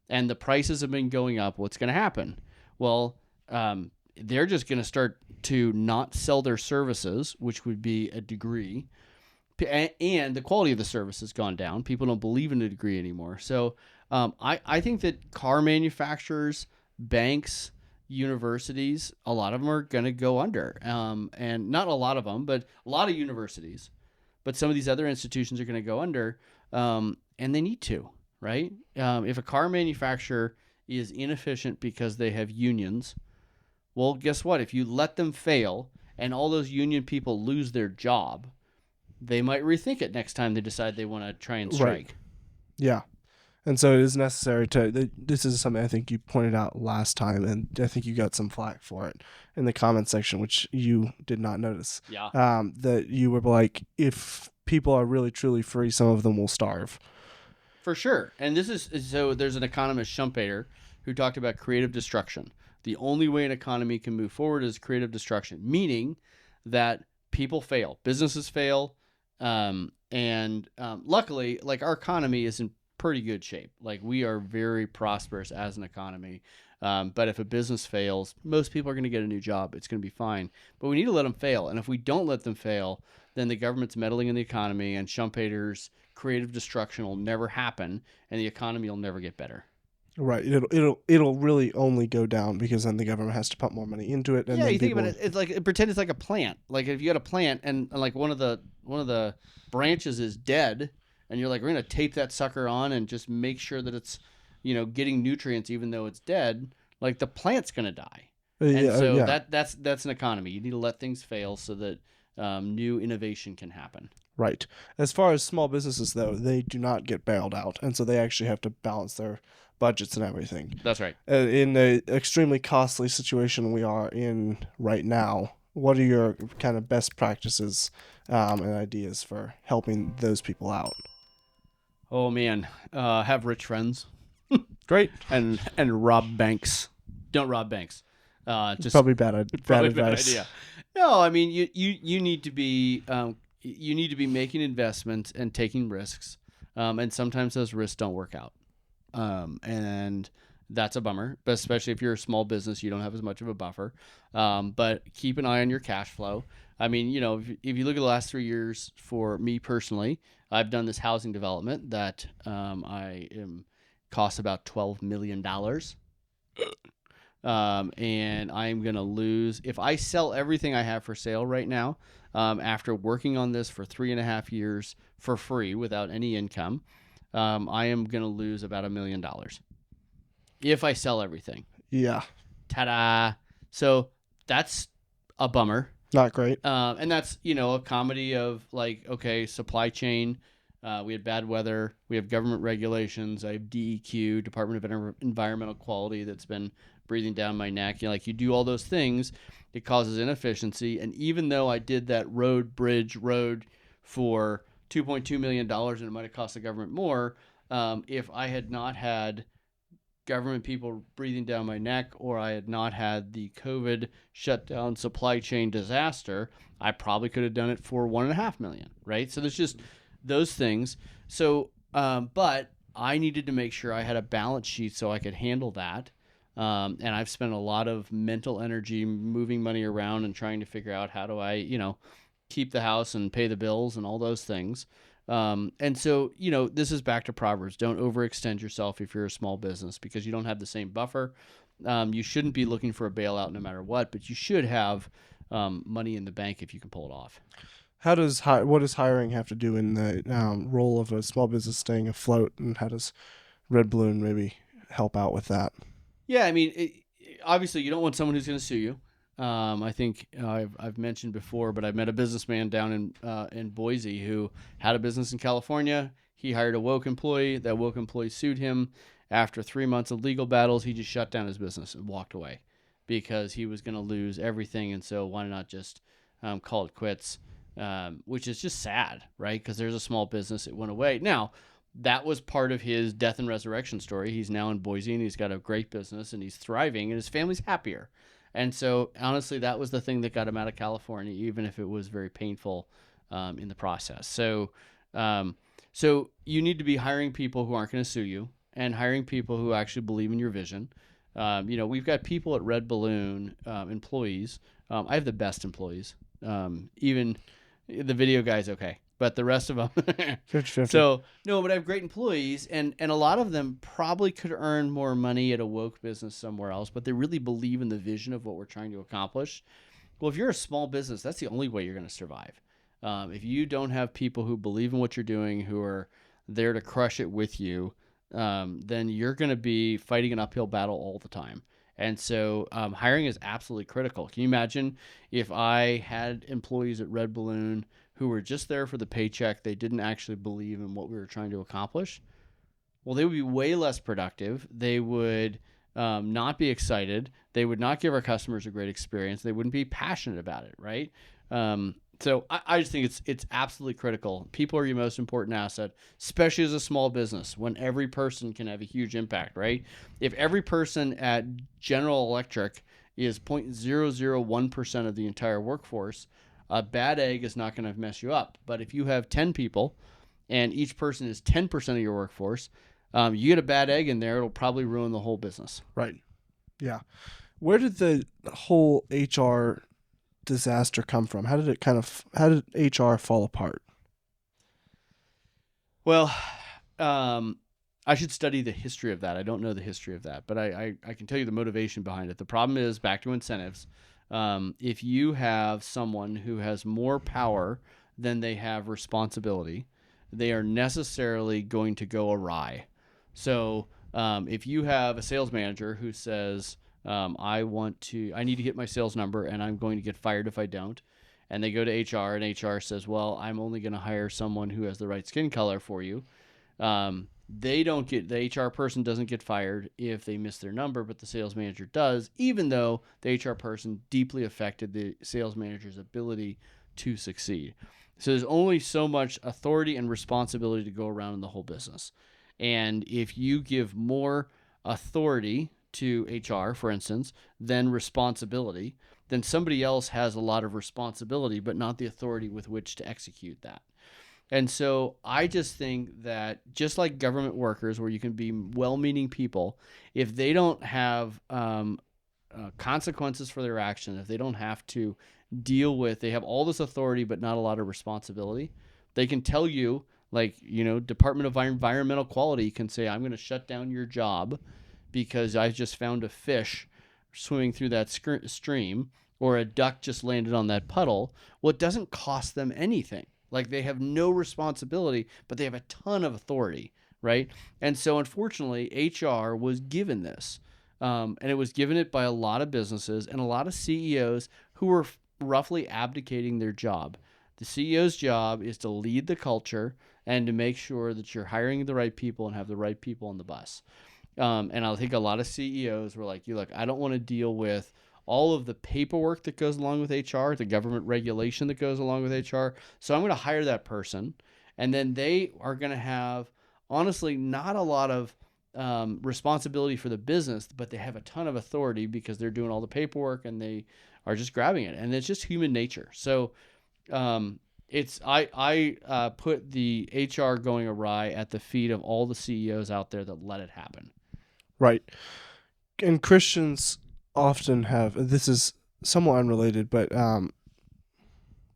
and the prices have been going up, what's going to happen? Well, they're just going to start to not sell their services, which would be a degree. And the quality of the service has gone down. People don't believe in a degree anymore. So I think that car manufacturers, banks, universities, a lot of them are going to go under. And not a lot of them, but a lot of universities. But some of these other institutions are going to go under, and they need to, right? If a car manufacturer is inefficient because they have unions, well, guess what? If you let them fail and all those union people lose their job, they might rethink it next time they decide they want to try and strike. Right. Yeah. And so it is necessary this is something I think you pointed out last time, and I think you got some flack for it in the comment section, which you did not notice. Yeah. That you were like, if people are really truly free, some of them will starve. For sure. And so there's an economist, Schumpeter, who talked about creative destruction. The only way an economy can move forward is creative destruction, meaning that people fail, businesses fail, and luckily, like, our economy is in pretty good shape. Like, we are very prosperous as an economy. But if a business fails, most people are going to get a new job. It's going to be fine. But we need to let them fail. And if we don't let them fail, then the government's meddling in the economy, and Schumpeter's creative destruction will never happen, and the economy will never get better. Right. It'll really only go down because then the government has to pump more money into it. And yeah, then you think about it. It's like, pretend it's like a plant. Like, if you got a plant and like one of the branches is dead, and you're like, we're gonna tape that sucker on and just make sure that it's, getting nutrients even though it's dead. Like, the plant's gonna die. And so that's an economy. You need to let things fail so that new innovation can happen. Right. As far as small businesses, though, they do not get bailed out, and so they actually have to balance their budgets and everything. That's right. In the extremely costly situation we are in right now, what are your kind of best practices and ideas for helping those people out? Oh man, have rich friends. Great. and rob banks. Don't rob banks. Just probably bad advice. Bad idea. No, I mean, you need to be making investments and taking risks, and sometimes those risks don't work out, and that's a bummer. But especially if you're a small business, you don't have as much of a buffer. But keep an eye on your cash flow. I mean, if you look at the last 3 years for me personally, I've done this housing development that costs about $12 million. And I'm going to lose, if I sell everything I have for sale right now, after working on this for 3.5 years for free without any income, I am going to lose about $1 million if I sell everything. Yeah. Ta-da. So that's a bummer. Not great. And that's, a comedy of, like, okay, supply chain. We had bad weather. We have government regulations. I have DEQ, Department of Environmental Quality, that's been breathing down my neck. You do all those things, it causes inefficiency. And even though I did that road for $2.2 million, and it might have cost the government more, if I had not had government people breathing down my neck, or I had not had the COVID shutdown supply chain disaster, I probably could have done it for $1.5 million, right? So there's just those things. So, but I needed to make sure I had a balance sheet so I could handle that. And I've spent a lot of mental energy moving money around and trying to figure out how do I, keep the house and pay the bills and all those things. And so, this is back to Proverbs. Don't overextend yourself if you're a small business because you don't have the same buffer. You shouldn't be looking for a bailout no matter what, but you should have money in the bank if you can pull it off. What does hiring have to do in the role of a small business staying afloat, and how does Red Balloon maybe help out with that? Yeah, I mean, obviously, you don't want someone who's going to sue you. I think I've mentioned before, but I met a businessman down in Boise who had a business in California. He hired a woke employee. That woke employee sued him. After 3 months of legal battles, he just shut down his business and walked away because he was going to lose everything. And so why not just call it quits? Which is just sad, right? Because there's a small business. It went away. Now, that was part of his death and resurrection story. He's now in Boise and he's got a great business and he's thriving and his family's happier. And so, honestly, that was the thing that got him out of California, even if it was very painful in the process. So you need to be hiring people who aren't going to sue you and hiring people who actually believe in your vision. We've got people at Red Balloon, employees. I have the best employees. Even the video guy's okay, but the rest of them 50-50. So no, but I have great employees, and a lot of them probably could earn more money at a woke business somewhere else, but they really believe in the vision of what we're trying to accomplish. Well, if you're a small business, that's the only way you're going to survive. If you don't have people who believe in what you're doing, who are there to crush it with you, then you're going to be fighting an uphill battle all the time. And so hiring is absolutely critical. Can you imagine if I had employees at Red Balloon who were just there for the paycheck? They didn't actually believe in what we were trying to accomplish. Well, they would be way less productive. They would not be excited. They would not give our customers a great experience. They wouldn't be passionate about it, right? So I just think it's absolutely critical. People are your most important asset, especially as a small business, when every person can have a huge impact, right? If every person at General Electric is 0.001% of the entire workforce, a bad egg is not going to mess you up. But if you have 10 people and each person is 10% of your workforce, you get a bad egg in there, it'll probably ruin the whole business. Right. Yeah. Where did the whole HR disaster come from? How did HR fall apart? Well, I should study the history of that. I don't know the history of that, but I can tell you the motivation behind it. The problem is back to incentives. If you have someone who has more power than they have responsibility, they are necessarily going to go awry. So if you have a sales manager who says, I need to hit my sales number and I'm going to get fired if I don't, and they go to HR and HR says, well, I'm only going to hire someone who has the right skin color for you. The HR person doesn't get fired if they miss their number, but the sales manager does, even though the HR person deeply affected the sales manager's ability to succeed. So there's only so much authority and responsibility to go around in the whole business. And if you give more authority to HR, for instance, than responsibility, then somebody else has a lot of responsibility, but not the authority with which to execute that. And so I just think that just like government workers, where you can be well-meaning people, if they don't have consequences for their actions, if they don't have to they have all this authority but not a lot of responsibility, they can tell you, Department of Environmental Quality can say, I'm going to shut down your job because I just found a fish swimming through that stream, or a duck just landed on that puddle. Well, it doesn't cost them anything. Like, they have no responsibility, but they have a ton of authority, right? And so, unfortunately, HR was given this. And it was given it by a lot of businesses and a lot of CEOs who were roughly abdicating their job. The CEO's job is to lead the culture and to make sure that you're hiring the right people and have the right people on the bus. And I think a lot of CEOs were like, look, I don't want to deal with all of the paperwork that goes along with HR, the government regulation that goes along with HR. So I'm going to hire that person. And then they are going to have, honestly, not a lot of responsibility for the business, but they have a ton of authority because they're doing all the paperwork and they are just grabbing it. And it's just human nature. So It's I put the HR going awry at the feet of all the CEOs out there that let it happen. Right. And Christians often have, this is somewhat unrelated, but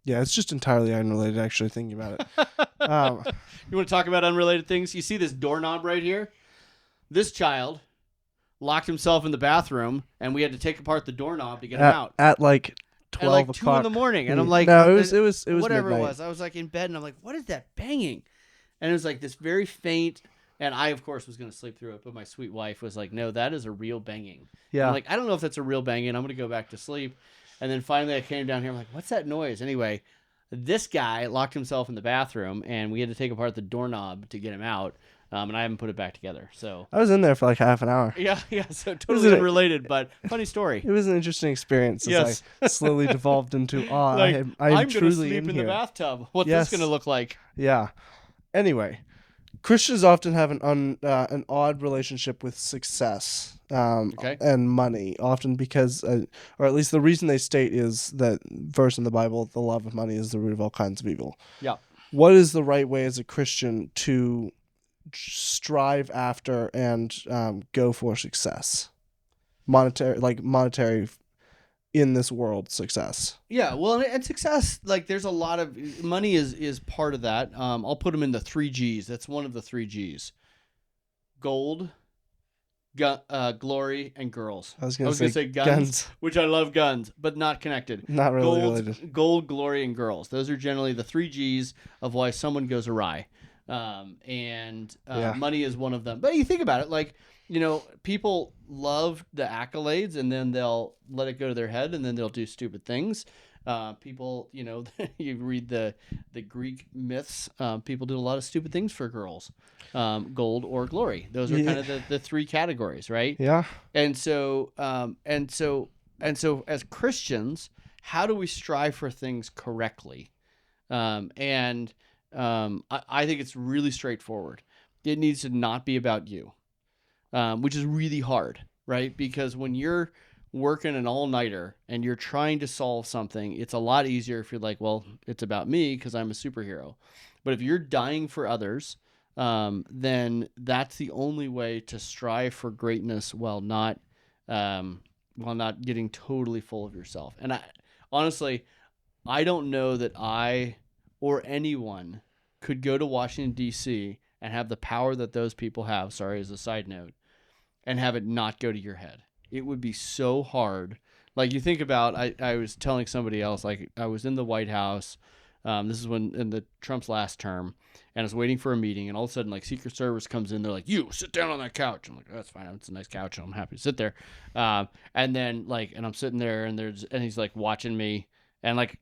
yeah, it's just entirely unrelated actually thinking about it. You want to talk about unrelated things? You see this doorknob right here? This child locked himself in the bathroom, and we had to take apart the doorknob to get him out. At like 12 at like o'clock. 2 a.m. And I'm like, no, it was whatever midnight. it was. I was like in bed, and I'm like, what is that banging? And it was like this very faint. And I, of course, was going to sleep through it, but my sweet wife was like, no, that is a real banging. Yeah. I'm like, I don't know if that's a real banging. I'm going to go back to sleep. And then finally I came down here. I'm like, what's that noise? Anyway, this guy locked himself in the bathroom, and we had to take apart the doorknob to get him out. And I haven't put it back together. So I was in there for like half an hour. yeah. So totally unrelated, but funny story. It was an interesting experience as Yes. I slowly devolved into, Like, I'm I'm going to truly sleep in the here. bathtub. What's Yes. this going to look like? Yeah. Anyway, Christians often have an odd relationship with success Okay. and money, often because, or at least the reason they state is that verse in the Bible, the love of money is the root of all kinds of evil. Yeah. What is the right way as a Christian to strive after and go for success? Monetary in this world success. Yeah, well, and success, like there's a lot of money is part of that. I'll put them in the 3 G's. That's one of the 3 G's: gold, glory, and girls. I was gonna say guns, which I love guns, but not connected. Not really related. Gold, glory, and girls. Those are generally the 3 G's of why someone goes awry. Money is one of them. But you think about it, like, you know, people love the accolades, and then they'll let it go to their head, and then they'll do stupid things. People, you know, you read the Greek myths. People did a lot of stupid things for girls, gold or glory. Those are kind of the 3 categories, right? Yeah. And so as Christians, how do we strive for things correctly? I think it's really straightforward. It needs to not be about you, which is really hard, right? Because when you're working an all-nighter and you're trying to solve something, it's a lot easier if you're like, well, it's about me because I'm a superhero. But if you're dying for others, then that's the only way to strive for greatness while not getting totally full of yourself. And honestly, I don't know that I or anyone could go to Washington, D.C. and have the power that those people have, sorry, as a side note, and have it not go to your head. It would be so hard. Like, you think about, I was telling somebody else, like, I was in the White House. This is when in the Trump's last term, and I was waiting for a meeting, and all of a sudden, like, Secret Service comes in. They're like, "You sit down on that couch." I'm like, "Oh, that's fine. It's a nice couch. I'm happy to sit there." And then, like, and I'm sitting there, and he's like watching me, and like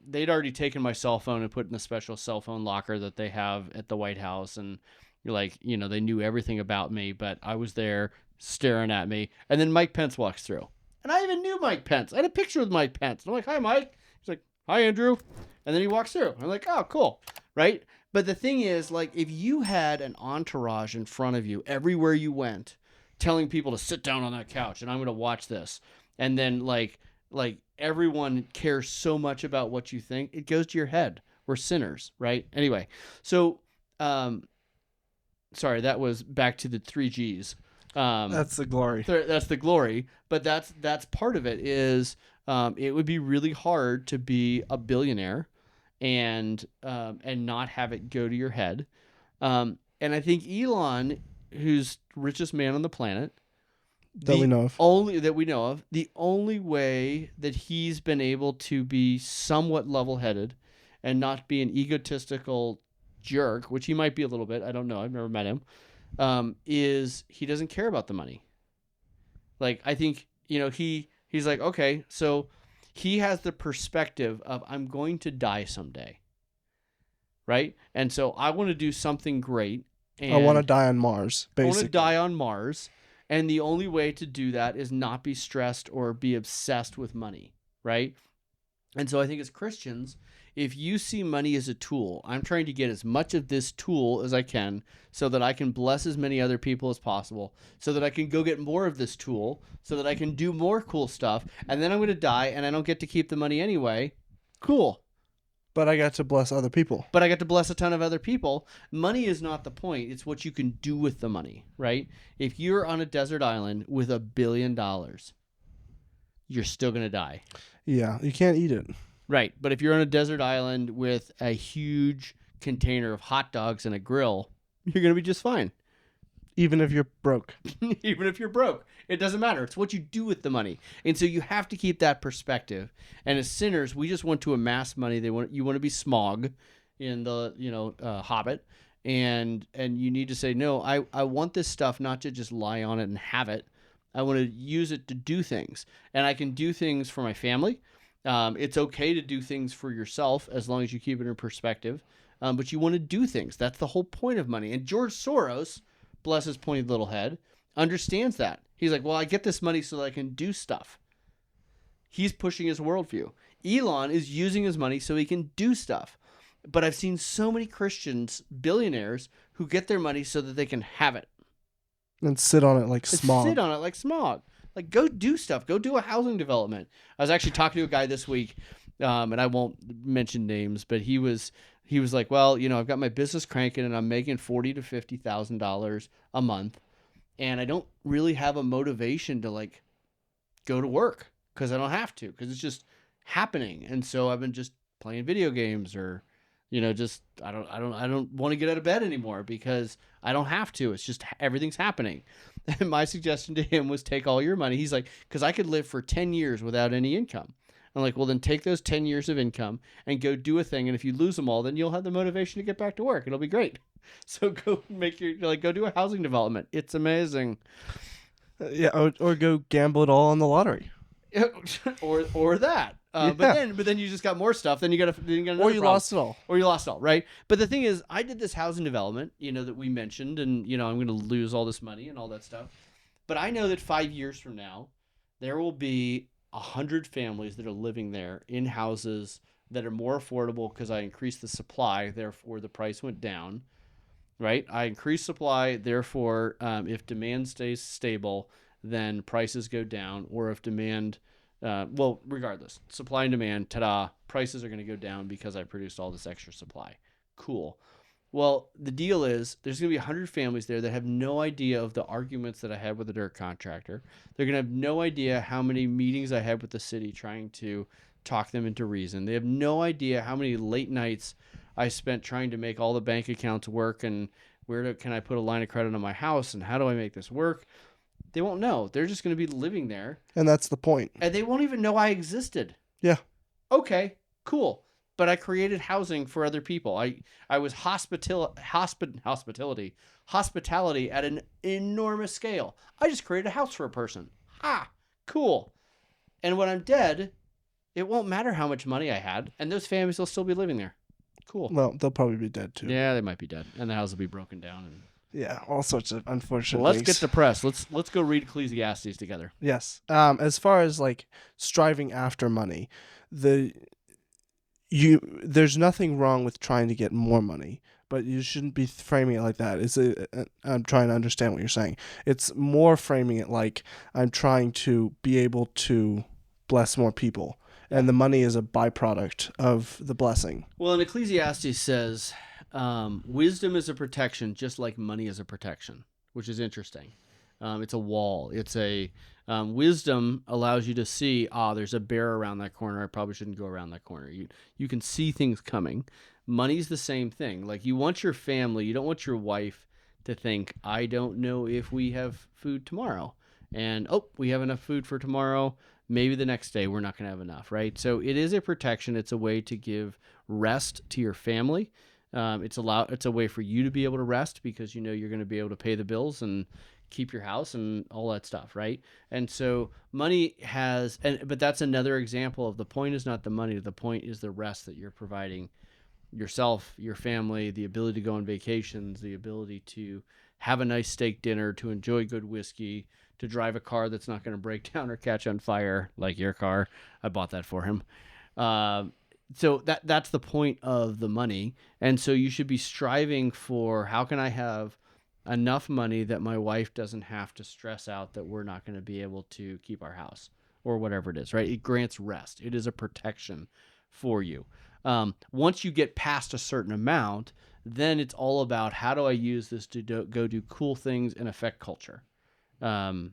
they'd already taken my cell phone and put it in a special cell phone locker that they have at the White House, and you're like, you know, they knew everything about me, but I was there staring at me. And then Mike Pence walks through, and I even knew Mike Pence. I had a picture with Mike Pence. I'm like, "Hi, Mike." He's like, "Hi, Andrew." And then he walks through. I'm like, "Oh, cool." Right? But the thing is, like, if you had an entourage in front of you everywhere you went, telling people to sit down on that couch and I'm going to watch this, and then like everyone cares so much about what you think, it goes to your head. We're sinners, right? Anyway, so sorry, that was back to the 3 G's. That's the glory. That's the glory, but that's part of it. Is it would be really hard to be a billionaire and not have it go to your head. And I think Elon, who's richest man on the planet, That we know of. the only way that he's been able to be somewhat level-headed and not be an egotistical jerk, which he might be a little bit, I don't know, I've never met him, is he doesn't care about the money. Like, I think, you know, he's like, okay, so he has the perspective of, I'm going to die someday, right? And so I want to do something great. And I want to die on Mars, basically. I want to die on Mars, and the only way to do that is not be stressed or be obsessed with money, right? And so I think as Christians, if you see money as a tool, I'm trying to get as much of this tool as I can so that I can bless as many other people as possible, so that I can go get more of this tool, so that I can do more cool stuff, and then I'm going to die and I don't get to keep the money anyway. Cool. But I got to bless other people. But I got to bless a ton of other people. Money is not the point. It's what you can do with the money, right? If you're on a desert island with $1 billion, you're still going to die. Yeah, you can't eat it. Right. But if you're on a desert island with a huge container of hot dogs and a grill, you're going to be just fine. Even if you're broke. Even if you're broke. It doesn't matter. It's what you do with the money. And so you have to keep that perspective. And as sinners, we just want to amass money. You want to be Smog in the, Hobbit. And you need to say, no, I want this stuff not to just lie on it and have it. I want to use it to do things. And I can do things for my family. It's okay to do things for yourself as long as you keep it in perspective. But you want to do things. That's the whole point of money. And George Soros, bless his pointed little head, understands that. He's like, well, I get this money so that I can do stuff. He's pushing his worldview. Elon is using his money so he can do stuff. But I've seen so many Christians, billionaires, who get their money so that they can have it. And sit on it like Smog. Sit on it like Smog. Like, go do stuff. Go do a housing development. I was actually talking to a guy this week, and I won't mention names, but he was like, well, I've got my business cranking and I'm making $40,000 to $50,000 a month, and I don't really have a motivation to like go to work because I don't have to, because it's just happening. And so I've been just playing video games, or just I don't want to get out of bed anymore because I don't have to. It's just everything's happening. And my suggestion to him was take all your money. He's like, because I could live for 10 years without any income. I'm like, well, then take those 10 years of income and go do a thing. And if you lose them all, then you'll have the motivation to get back to work. It'll be great. So go go do a housing development. It's amazing. Yeah, or go gamble it all on the lottery. or that. Yeah. But then you just got more stuff. Then you got another Or you problem. lost it all. Or you lost it all, right? But the thing is, I did this housing development, that we mentioned, and I'm going to lose all this money and all that stuff. But I know that 5 years from now, there will be 100 families that are living there in houses that are more affordable because I increased the supply, therefore the price went down, right? I increased supply, therefore if demand stays stable, then prices go down, or if demand, regardless, supply and demand, ta-da, prices are going to go down because I produced all this extra supply. Cool. Well, the deal is there's going to be 100 families there that have no idea of the arguments that I had with the dirt contractor. They're going to have no idea how many meetings I had with the city trying to talk them into reason. They have no idea how many late nights I spent trying to make all the bank accounts work, and can I put a line of credit on my house, and how do I make this work? They won't know. They're just going to be living there. And that's the point. And they won't even know I existed. Yeah. Okay, cool. But I created housing for other people. I was hospitality at an enormous scale. I just created a house for a person. Cool. And when I'm dead, it won't matter how much money I had, and those families will still be living there. Cool. Well, they'll probably be dead too. Yeah, they might be dead, and the house will be broken down. And yeah, all sorts of unfortunate let's things. get depressed. Let's go read Ecclesiastes together. Yes. As far as like striving after money, there's nothing wrong with trying to get more money, but you shouldn't be framing it like that. I'm trying to understand what you're saying. It's more framing it like I'm trying to be able to bless more people, and the money is a byproduct of the blessing. Well, and Ecclesiastes says, wisdom is a protection just like money is a protection, which is interesting. It's a wall. It's a wisdom allows you to see, there's a bear around that corner. I probably shouldn't go around that corner. You can see things coming. Money's the same thing. Like, you want your family, you don't want your wife to think, I don't know if we have food tomorrow. And, we have enough food for tomorrow. Maybe the next day we're not going to have enough, right? So it is a protection. It's a way to give rest to your family. It's a way for you to be able to rest because you're going to be able to pay the bills and keep your house and all that stuff, right? And so money but that's another example of the point is not the money. The point is the rest that you're providing yourself, your family, the ability to go on vacations, the ability to have a nice steak dinner, to enjoy good whiskey, to drive a car that's not going to break down or catch on fire like your car. I bought that for him. So that's the point of the money. And so you should be striving for, how can I have enough money that my wife doesn't have to stress out that we're not going to be able to keep our house or whatever it is, right? It grants rest. It is a protection for you. Once you get past a certain amount, then it's all about how do I use this to go do cool things and affect culture. I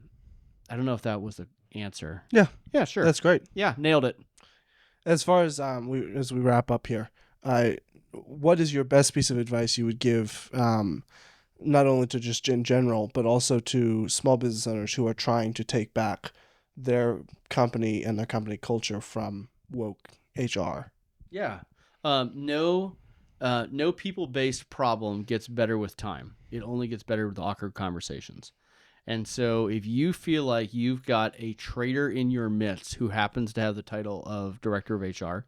don't know if that was the answer. Yeah. Yeah, sure. That's great. Yeah, nailed it. As far as we wrap up here, what is your best piece of advice you would give, not only to just in general, but also to small business owners who are trying to take back their company and their company culture from woke HR? Yeah. No people-based problem gets better with time. It only gets better with awkward conversations. And so if you feel like you've got a traitor in your midst who happens to have the title of director of HR,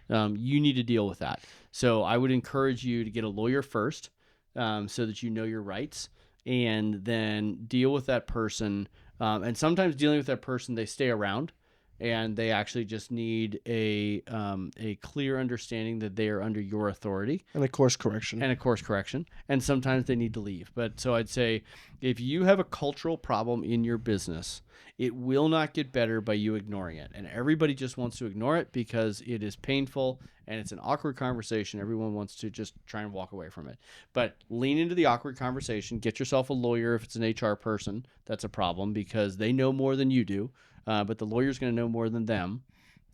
you need to deal with that. So I would encourage you to get a lawyer first, so that you know your rights, and then deal with that person. And sometimes dealing with that person, they stay around, and they actually just need a clear understanding that they are under your authority. And a course correction. And sometimes they need to leave. But so I'd say if you have a cultural problem in your business, it will not get better by you ignoring it. And everybody just wants to ignore it because it is painful and it's an awkward conversation. Everyone wants to just try and walk away from it. But lean into the awkward conversation. Get yourself a lawyer if it's an HR person. That's a problem because they know more than you do. But the lawyer's going to know more than them,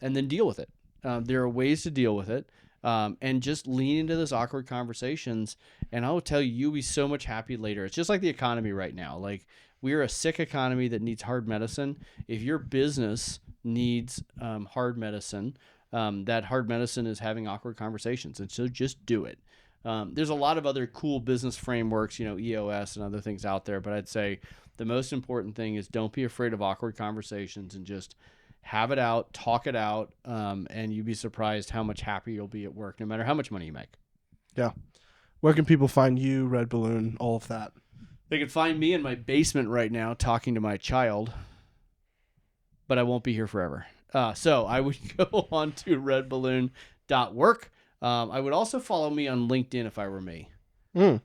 and then deal with it. There are ways to deal with it, and just lean into those awkward conversations. And I will tell you, you'll be so much happy later. It's just like the economy right now. Like, we're a sick economy that needs hard medicine. If your business needs hard medicine, that hard medicine is having awkward conversations. And so just do it. There's a lot of other cool business frameworks, EOS and other things out there, but I'd say the most important thing is don't be afraid of awkward conversations and just have it out, talk it out, and you'd be surprised how much happier you'll be at work, no matter how much money you make. Yeah. Where can people find you, Red Balloon, all of that? They can find me in my basement right now talking to my child, but I won't be here forever. So I would go on to redballoon.work. I would also follow me on LinkedIn if I were me. I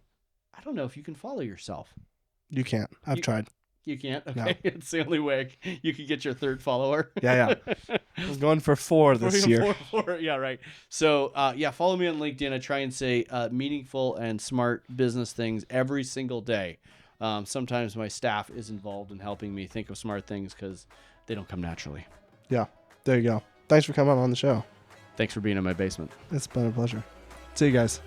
don't know if you can follow yourself. You can't. I've tried. You can't? Okay. No. It's the only way you can get your third follower. Yeah. I'm going for 4 this year. Four. Yeah, right. So, follow me on LinkedIn. I try and say meaningful and smart business things every single day. Sometimes my staff is involved in helping me think of smart things because they don't come naturally. Yeah. There you go. Thanks for coming on the show. Thanks for being in my basement. It's been a pleasure. See you guys.